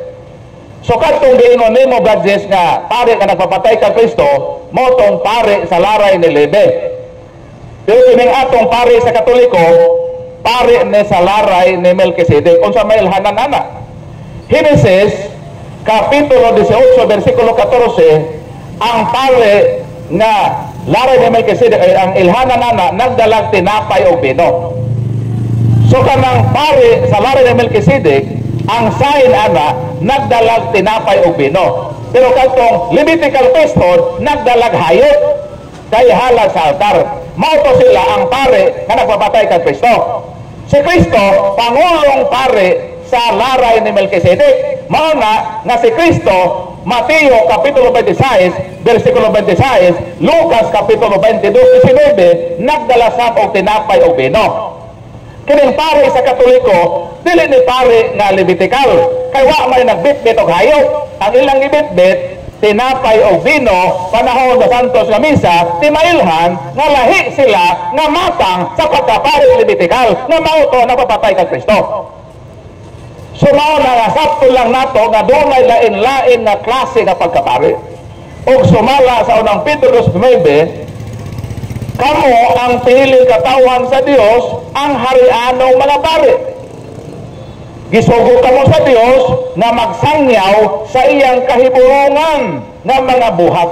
So katong giingon nimo gadges nga pare ka nagpapatay ka Kristo, mo tong pare sa laray ni Lebe. Pero kining atong pare sa Katoliko, pare ni sa laray ni Melchizedek. Unsa may ilhanan ana? Genesis kapitulo 18 bersikulo 14, ang pare nga laray ni Melchizedek ay ang ilhanan ana nagdalag tinapay og bino. So kanang pare sa laray ni Melchizedek, ang sign ana nagdalag tinapay og bino. Pero katong Levitical priesthood nagdalag hayop kay halag sa altar. Mao to sila ang pare nga nagpapatay kay Kristo. Si Kristo pangulong pare sa laray ni Melchizedek. Mao na nga si Kristo Mateo kapitulo 26 bersikulo 26, Lucas kapitulo 22:19 nagdala sa og tinapay og bino. Kining pare sa Katoliko dili ni pare nga Levitical kay wa may nagbitbit og hayop. Ang ilang gibitbit tinapay og bino panahon sa Santos nga misa timailhan nga lahi sila nga matang sa pagkapare Levitical nga mao to napapatay kay Kristo. So mao na nga sakto lang nato nga dunay lain-lain nga klase nga pagkapare. Og sumala sa unang Pedro 9, kamo ang piling katawan sa Dios ang harianong mga pare. Gisugo kamo sa Dios na magsangyaw sa iyang kahibulungan nga mga buhat.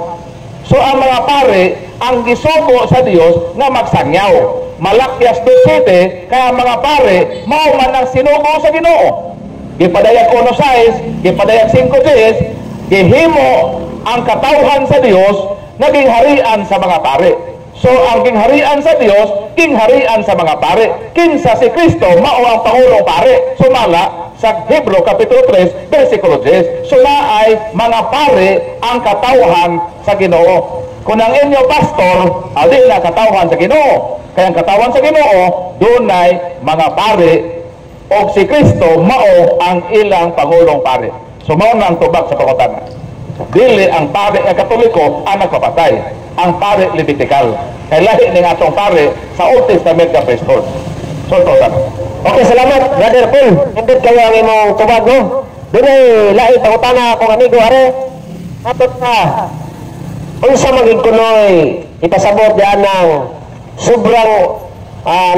So ang mga pare ang gisugo sa Dios na magsangyaw. Malakyas 2:7 kaya mga pare mao man ang sinugo sa Ginoo. Gipadayag 1:6, gipadayag 5:10, gihimo ang katawhan sa Dios naging harian sa mga pare. So ang gingharian sa Dios, gingharian sa mga pare. Kinsa si Kristo mao ang pangulong pare. Sumala sa Hebrew kapitulo 3 bersikulo 10. So naay mga pare ang katawhan sa Ginoo. Kung ang inyo pastor, adi na katawhan sa Ginoo. Kaya ang katawhan sa Ginoo, dunay mga pare o si Kristo mao ang ilang pangulong pare. So mao na ang tubag sa pangutana. Dili ang pare nga Katoliko ang nagpapatay, ang pare Levitical. Kay lahi ning atong pare sa Old Testament nga priesthood. So total. Okay, salamat Brother Paul. Indot kayo ang imong tubag no. Dunay lahi pangutana akong amigo are. Atot na. Unsa maging kunoy ipasabot diyan ng sobrang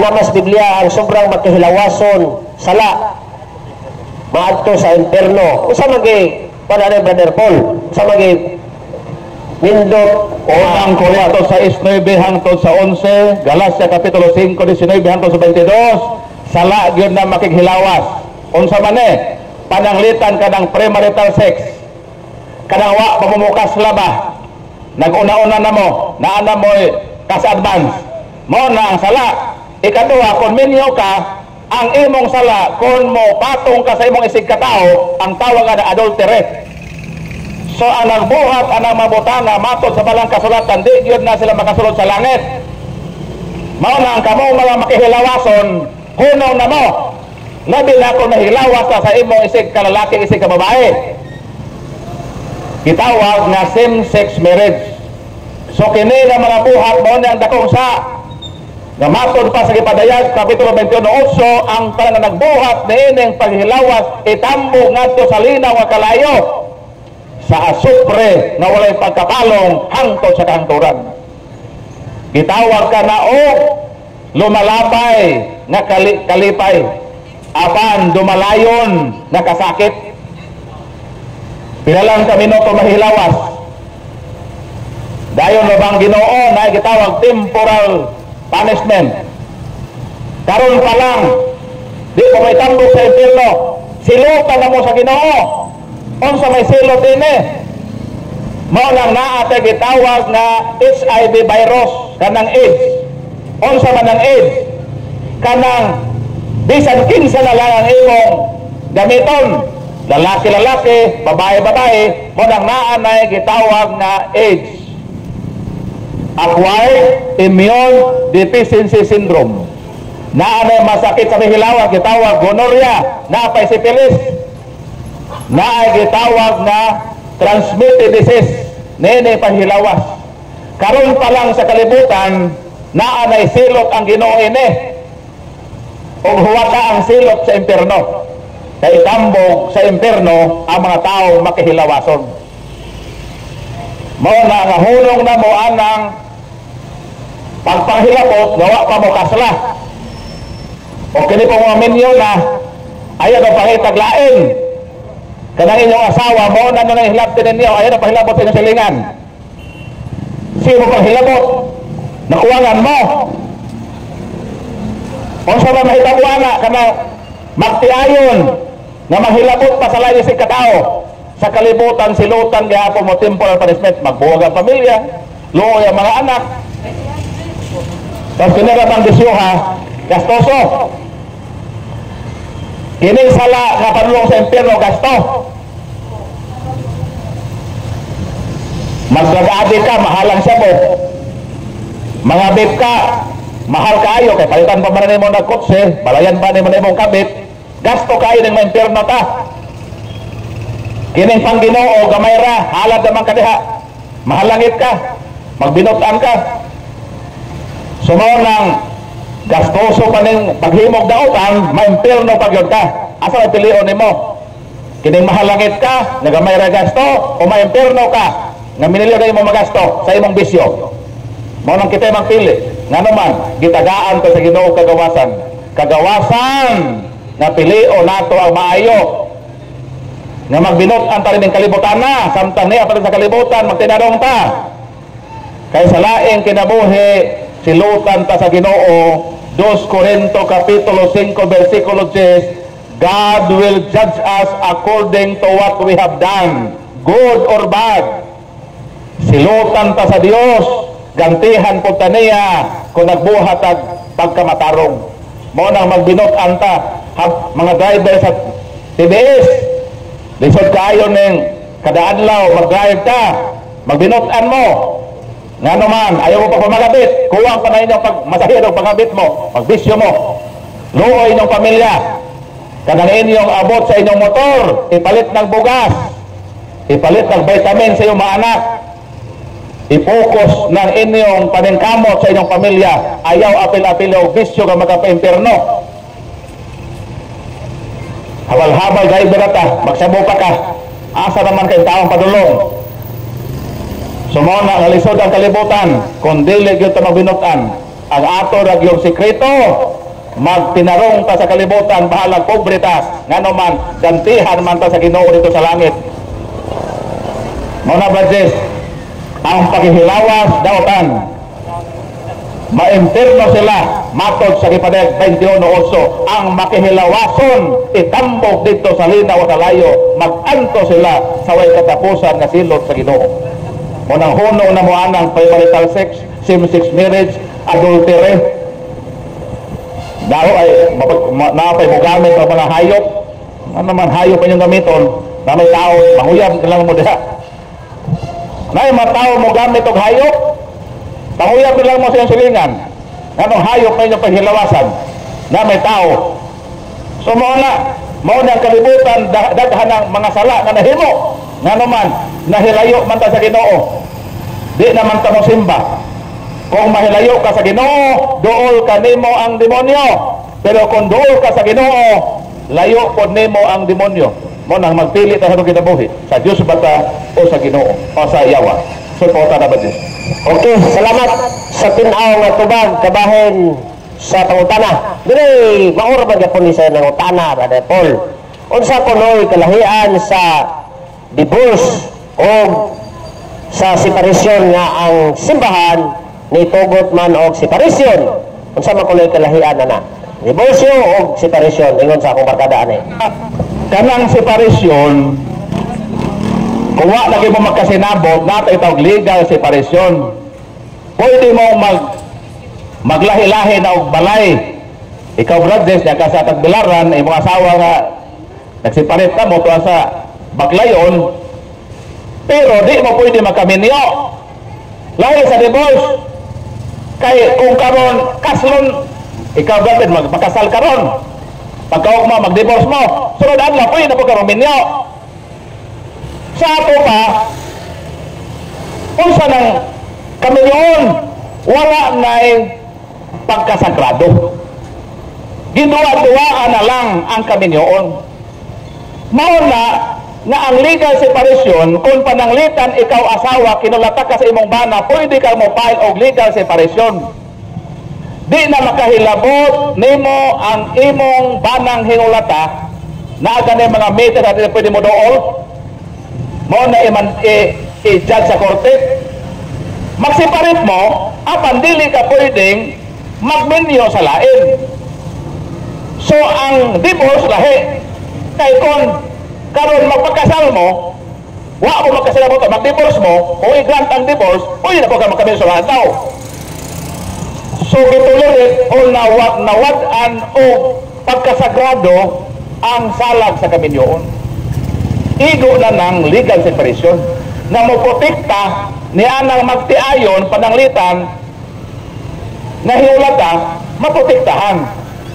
namas Biblia ang sobrang makihilawason sala maadto sa impierno. Unsa magi Brother Paul? Unsa magi nindot Unang Korinto 6:9 hangtod sa 11, Galacia kapitulo 5:19 hangtod sa 22, sala gyud na makighilawas. Unsa man pananglitan kanang premarital sex, kanang wa pamumukas laba, nag-una-una na mo, naana mo kas-advance. Mo na ang sala. Ikaduha, kung minyo ka, ang imong sala, kung mo patong ka sa imong isig katao, ang tawag na adultery. So ang nagbuhat, ang mabutana, matod sa balang kasulatan, di yun na sila makasulod sa langit. Mao na ang kamong mga makihilawason, hunaw na mo. Labi na kung nahilawas ka sa imong isig ka lalaki, isig ka babae. Gitawag na same-sex marriage. So kini nga mga buhat mo ang dakong sa nga matod pa sa gipadayag kapitulo 21:8 ang parang nagbuhat niining paghilawas itambo ngadto sa linaw nga kalayo sa asupre nga walay pagkapalong hangtod sa kahangturan. Gitawag ka na og lumalabay nga kalipay apan dumalayon nga kasakit. Pinalang ka minuto mahilawas. Dayon mo bang Ginoo na gitawag temporal punishment. Karon pa lang di ko may tambok sa impyerno, silutan na mo sa Ginoo. Unsa may silot ini? Mao lang naa tay gitawag na HIV virus kanang AIDS. Unsa man ang AIDS? Kanang bisan kinsa na lang ang imong gamiton, lalaki-lalaki, babae-babae, mo nang naa na gitawag na AIDS, acquired immune deficiency syndrome. Naa na masakit sa hilawa gitawag gonorrhea, naa pa syphilis, naa gitawag na transmitted disease, nene pahilawas. Karon pa lang sa kalibutan naa na silot ang Ginoo ini ug huwata ang silot sa impyerno. Kay tambog sa impyerno ang mga tao makihilawason. Mao na nga hulong na mo anang pagpanghilabot gawa pa mo kasla. O kini po mga minyo na ayan ang pangitaglain kanang inyong asawa mo na nang hilabtin ninyo, ayan ang panghilabot sa inyong silingan. Sino panghilabot? Nakuwangan mo. Kung sa mga mahitabuana ka na magtiayon na mahilabot pa sa layo si katao sa kalibutan, silutan, gihapon mo temporal punishment, magbuwag ang pamilya, luoy ang mga anak. Tapos kinarabang disyuha, gastoso. Kining sala nga panulong sa impyerno, gasto. Magdagadi ka, mahalang siya mo. Mga bib ka, mahal kayo, kay palitan pa man mo na kotse, balayan pa ni mo na mong kabit, gasto kayo ng mga impyerno ta. Kining pangginoo, gamay ra, halad naman ka diha, mahalangit ka, magbinutan ka. Sumaw ng gastoso pa ning paghimog dautan, maimpyerno pa gyud ka. Asa may pilion nimo? Kining mahalangit ka, nagamay ra gasto, o maimpyerno ka, nga minilyo na imong magasto sa imong bisyo. Mao nang kita magpili. Nga naman, gitagaan ko sa Ginoo kagawasan. Kagawasan nga pilio nato ang maayo. Nga magbinutan ta rin ng kalibutan na, samtang niya pa rin sa kalibutan, magtinarong ta. Kaya sa laing kinabuhi, silutan ta sa Ginoo. 2 Corinto kapitulo 5 versikulo 10, God will judge us according to what we have done, good or bad. Silutan ta sa Dios, gantihan po ta niya kung nagbuhat at pagkamatarong. Mo nang magbinutan ta, mga driver sa TBS, lisod kayo ng kadaadlaw, mag-drive ta, magbinutan mo. Nga naman, ayaw mo pa pamagabit, kuwang pa na inyong masahiro pagabit mo, magbisyo mo, luoy inyong pamilya, kanang inyong abot sa inyong motor, ipalit ng bugas, ipalit ng vitamin sa iyong mga anak, i-focus ng inyong paningkamot sa inyong pamilya, ayaw apil-apil o bisyo ka magkapa-impyerno. Habal-habal driver ta, magsabo pa ka, asa naman kayong taong padulong. Sumona nga lisod ang kalibutan, kung dili gyud ta magbinutan, ang ato ra gyud sekreto, magtinarong ta sa kalibutan, bahalag pobre ta, ngano man gantihan man ta sa Ginoo dito sa langit. Mao na brothers, ang paghihilawas dautan, maimpyerno sila, matod sa gipadayag 21:8, ang makihilawason itambok dito sa linaw sa layo, maganto sila sa way katapusan nga silot sa Ginoo. Unang huno na mo anang premarital sex, same-sex marriage, adultery. Daro ay napay mo gamit ang mga hayop. Ano naman hayop pa yung gamiton, na may tao, manguyab lang mo diha. Na yung mga tao mo gamit og hayop, panguyab lang mo sa iyong silingan. Anong hayop pa yung paghilawasan, na may tao. So mao na ang kalibutan, daghan ng mga sala na nahimo. Nga naman, nahilayo man ta sa Ginoo. Di naman ta mo simba. Kung mahilayo ka sa Ginoo, duol ka nimo ang demonyo. Pero kung duol ka sa Ginoo, layo pod nimo ang demonyo. Mo nang magpili ta sa kinabuhi, sa Dios ba ta o sa Ginoo o sa Yawa. So po ta na ba Dios? Okay, salamat sa tinaw nga tubag kabahin sa pangutana. Dili maura ba gyapon ni sa nangutana, Brother Paul? Unsa kunoy kalahian sa divorce o sa separasyon nga ang simbahan ni tugot man og separasyon? Unsa man kunoy kalahian ana? Divorce o separasyon ingon sa akong barkada ani. Kanang separasyon, kung wa lagi mo magkasinabot, nato itawag legal separation. Pwede mo maglahi-lahi na og balay. Ikaw brothers, niya ka sa tagbilaran, imong asawa nga nagseparate ka mo tuwa sa Baclayon, pero di mo pwede magkaminyo. Lahi sa divorce. Kay kung karon kaslon, ikaw brother, magkasal karon. Pagka mo mag-divorce mo, sunod adlaw pwede na po karon minyo. Sa ato pa, unsa nang kaminyoon, wala na pagkasagrado. Giduwa-duwaan na lang ang kaminyoon. Mao na nga ang legal separation, kung pananglitan ikaw asawa, kinulata ka sa imong bana, pwede ka mo file og legal separation. Di na makahilabot nimo ang imong banang hinulata na gani mga meter at pwede mo dool. Mao na i-judge sa korte. Magseparate mo, apan dili ka pwedeng magminyo sa lain. So ang divorce lahi. Kay kung karon magpagkasal mo, wa mo magkasal mo, mag-divorce mo, o i-grant ang divorce, pwede na po ka magkaminyo sa lahat daw. So gituloy o nawad-an o pagkasagrado ang salag sa kaminyoon. Igo na ng legal separation na moprotekta ni anang magtiayon pananglitan na hiulata maprotektahan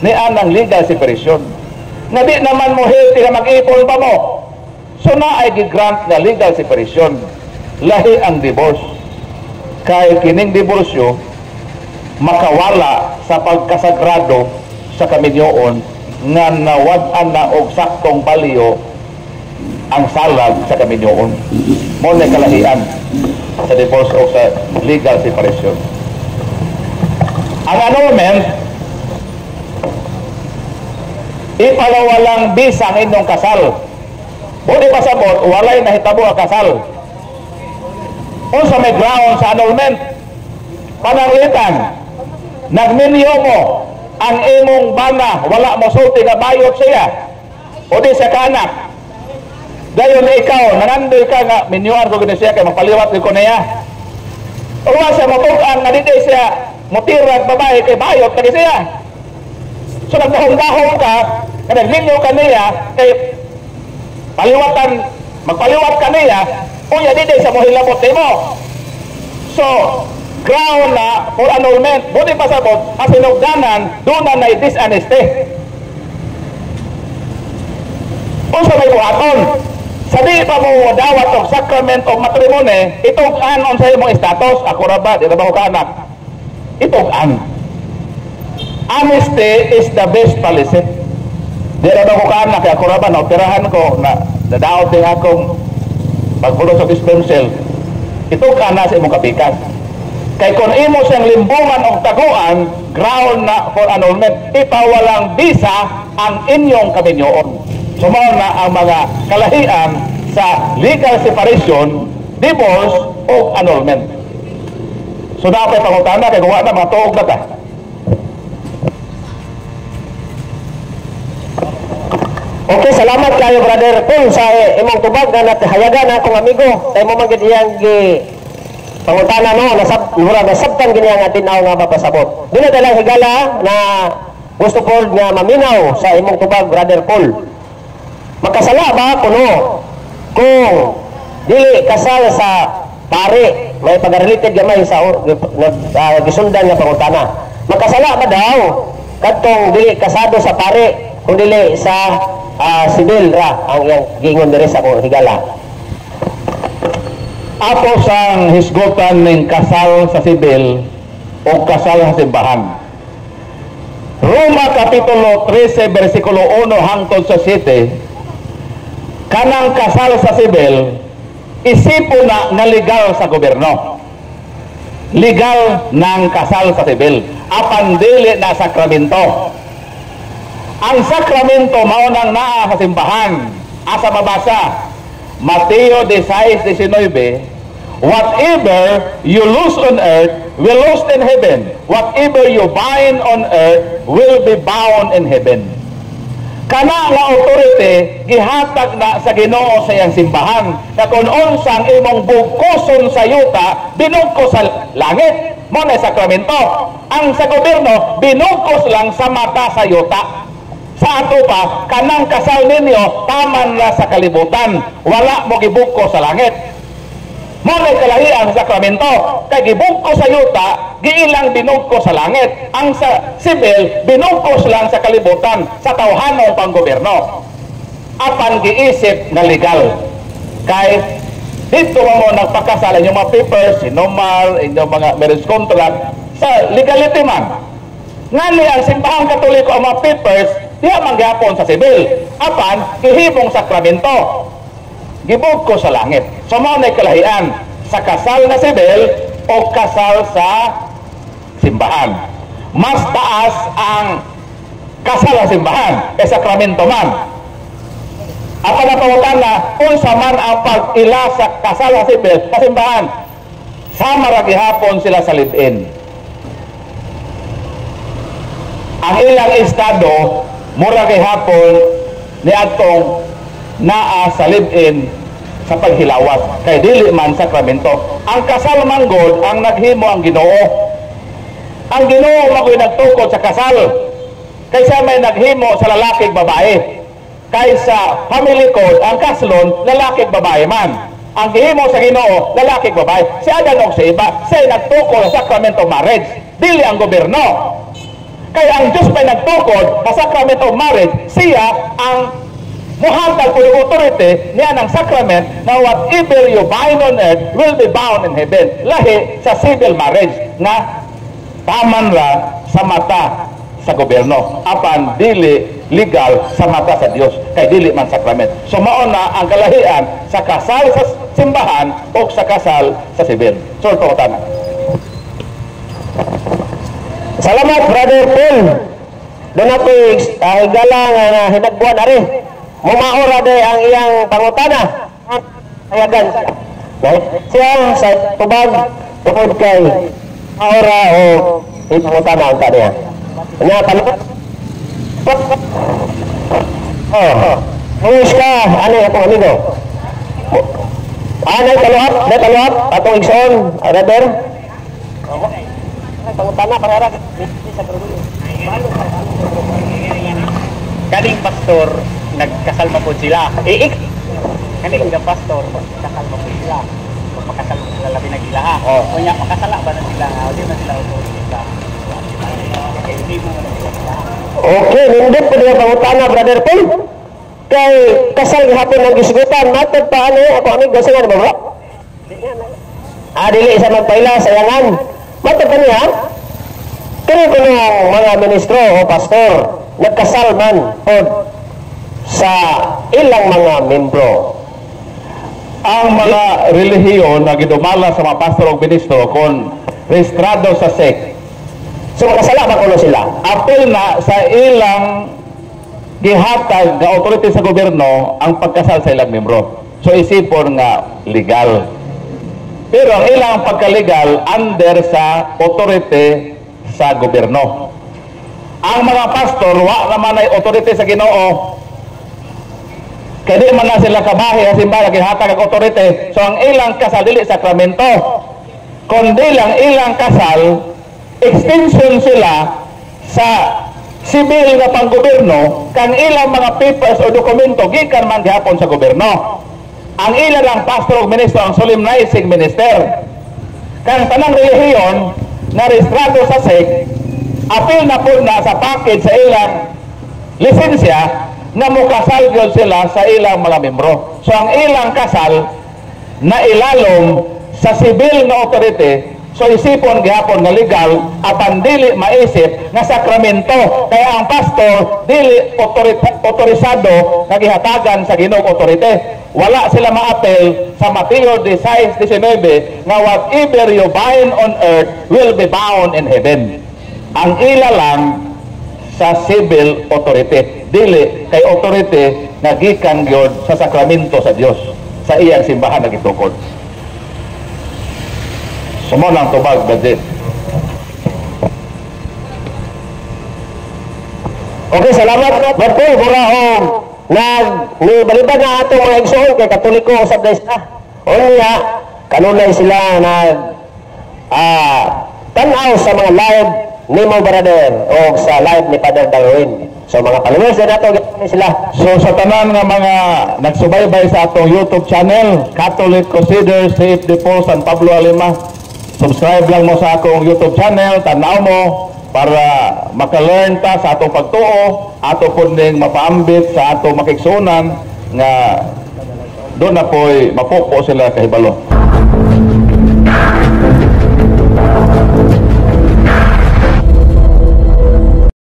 ni anang legal separation. Na di naman mo healthy na mag-ipon pa mo. So na ay gigrant na legal separation. Lahi ang divorce. Kay kining diborsyo makawala sa pagkasagrado sa kaminyoon nga nawad-an na og saktong baliyo ang salag sa kaminyoon. Mo na kalahian sa divorce o sa legal separation. Ang annulment, ipalawalang bisa ang inyong kasal. O di pasabot, walay nahitabo ang kasal. O sa may ground sa annulment, pananglitan, nagminyo mo ang imong bana, wala mo sulti nga bayot siya o di sa kanak. Dayon ikaw nanandoy ka nga minyuan ko gid siya kay magpaliwat ko niya. O wa siya matugan nga dili siya motirag babae kay bayot kay siya. So nagdahom-dahom ka, nagminyo ka niya kay magpaliwat ka niya, unya dili sa mohilabot nimo. So ground na for annulment, buti pasabot, ang sinugdanan, doon na na-dishonesty. Kung sa may buhaton, sa di pa mo dawat o sacrament o matrimony, itog-an on sa imong status, ako rabat, ito ba ko kaanak? Itog-an. Honesty is the best policy. Di ba ko kaanak, ako rabat, naoperahan ko, nadaot din akong pagpulo sa dispensel, itog-an na sa imong kapikan. Kay kung imo siyang limbungan o taguan, ground na for annulment, ipawalang bisa ang inyong kaminyoon. Sumaon na ang mga kalahian sa legal separation, divorce o annulment. So dapat pangutana kay gawa na mga tuog na ta. Okay, salamat kayo Brother Paul sa imong tubag na hayagan akong amigo. Tayo mo magid iyang pangutana no, nasabtan gini ang atinaw nga mapasabot. Dili na lang higala na gusto po nga maminaw sa imong tubag, Brother Paul. Makasala ba kuno kung dili kasal sa pare, may pag-related gamay sa gisundan nga pangutana. Makasala ba daw kadtong dili kasado sa pare, kung dili sa sibil ra ang iyang gingon diri sa higala? Ato sang hisgutan ning kasal sa sibil o kasal sa simbahan. Roma Kapitulo 13, versikulo 1 hangtod sa 7, kanang kasal sa sibil, isipo na legal sa gobyerno. Legal ng kasal sa sibil. Apan dili na sakramento. Ang sakramento maunang naa sa simbahan. Asa mabasa? Mateo 16:19, whatever you loose on earth will loose in heaven. Whatever you bind on earth will be bound in heaven. Kana nga authority gihatag na sa Ginoo sa iyang simbahan na kung unsang imong bugkoson sa yuta binugkos sa langit mo na sakramento. Ang sa gobyerno binugkos lang sa mata sa yuta. Sa ato pa, kanang kasal ninyo, taman na sa kalibutan. Wala mo gibugko sa langit. Mo na kalahian sa sakramento. Kay gibugko sa yuta, giilang binugko sa langit. Ang sa sibil, binugkos lang sa kalibutan, sa tawhanong panggobyerno. Apan giisip na legal. Kay dito mo nagpakasalan yung mga papers, sinumal, yung mga marriage contract, sa legality man. Ngani ang simbahang Katoliko ang mga papers, diya manggapon sa sibil. Apan, gihimong sakramento. Gibog ko sa langit. So, mo na kalahian sa kasal na sibil o kasal sa simbahan. Mas taas ang kasal sa simbahan e sakramento man. Apan na pangutan na, unsa man ang pag-ila sa kasal sa sibil sa simbahan, sama ra gihapon sila sa live-in. Ang ilang estado mura kay hapon ni atong naa sa live-in sa paghilawas kay dili man sakramento. Ang kasal man god ang naghimo ang Ginoo. Ang Ginoo magoy nagtukod sa kasal kaysa may naghimo sa lalaki ug babae. Kaysa family code ang kaslon lalaki ug babae man. Ang gihimo sa Ginoo lalaki ug babae. Si Adan og sa iba say nagtukod sa sakramento marriage, dili ang gobyerno. Kaya ang Diyos may nagtukod sa sacrament of marriage, siya ang muhatag po yung authority niya ng sacrament na whatever you bind on earth will be bound in heaven. Lahi sa civil marriage na taman ra sa mata sa gobyerno. Apan dili legal sa mata sa Diyos. Kay dili man sacrament. So mauna ang kalahian sa kasal sa simbahan o sa kasal sa civil. So ito ko tanan. Salamat, Brother Paul. Doon ako higala nga hinagbuan ari. Mumaora de ang iyang pangutana. Ayagan siya. Siya sa tubag tungkol kay maora o pangutana ang kanya. Kanya palipot. Mulis ka, ano yung akong amigo? Nay taluhap, atong igsoon, brother. Pangutana para kaning pastor nagkasalma po sila. Kaning nga pastor nagkasalma po sila. Magpakasal mo sila labi nagila ha. Kunya makasala ba na sila? Di na sila autorita. okay, nindot po niya pangutana, Brother Paul. Kay kasal hapon ng gisgutan, matod pa ano ako amigo sa nga ba? Dili isa magpaila sayangan. Matod pa niya, kaya ko ng mga ministro o pastor, nagkasal man o sa ilang mga membro. Ang mga relihiyon na gidumala sa mga pastor o ministro kung rehistrado sa SEC, So makasala ba kuno sila? apil na sa ilang gihatag nga authority sa gobyerno ang pagkasal sa ilang membro. So isipon nga legal. Pero ang ilang pagka-legal under sa authority sa gobyerno. Ang mga pastor wa naman ay authority sa Ginoo. Kaya di man na sila kabahi sa simbahan gihatag ang authority. So ang ilang kasal dili sakramento. Kundi lang ilang kasal extension sila sa sibil nga panggobyerno kang ilang mga papers o dokumento gikan man gihapon sa gobyerno. Ang ilang pastor o ministro ang solemnizing minister. Kang tanang relihiyon na rehistrado sa SEC, apil na po na sa package sa ilang lisensya na mukasal yun sila sa ilang mga membro. So ang ilang kasal na ilalom sa sibil nga authority. So isipon gihapon nga legal apan dili maisip nga sakramento, kaya ang pastor dili otorisado nga gihatagan sa Ginoong authority. Wala sila maapel sa Mateo 16:19 nga whatever you bind on earth will be bound in heaven. Ang ila lang sa civil authority, dili kay authority nga gikan gyud sa sakramento sa Dios sa iyang simbahan nga gitukod. Sumo lang tubag, budget. Okay, salamat. Bartol, burahong nagbalibad na ato mga igsoon kay Katoliko usab na sila. O niya, kanunay sila tanaw sa mga live ni Mo Brother o sa live ni Father Darwin. So mga followers na nato gani sila. So sa tanan nga mga nagsubaybay sa atong YouTube channel, Catholic Crusaders CFD Paul San Pablo Alima, subscribe lang mo sa akong YouTube channel, tanaw mo para maka-learn ta sa atong pagtuo, ato pud ning mapaambit sa atong makigsunan nga doon na po'y mapupo sila kahibalo.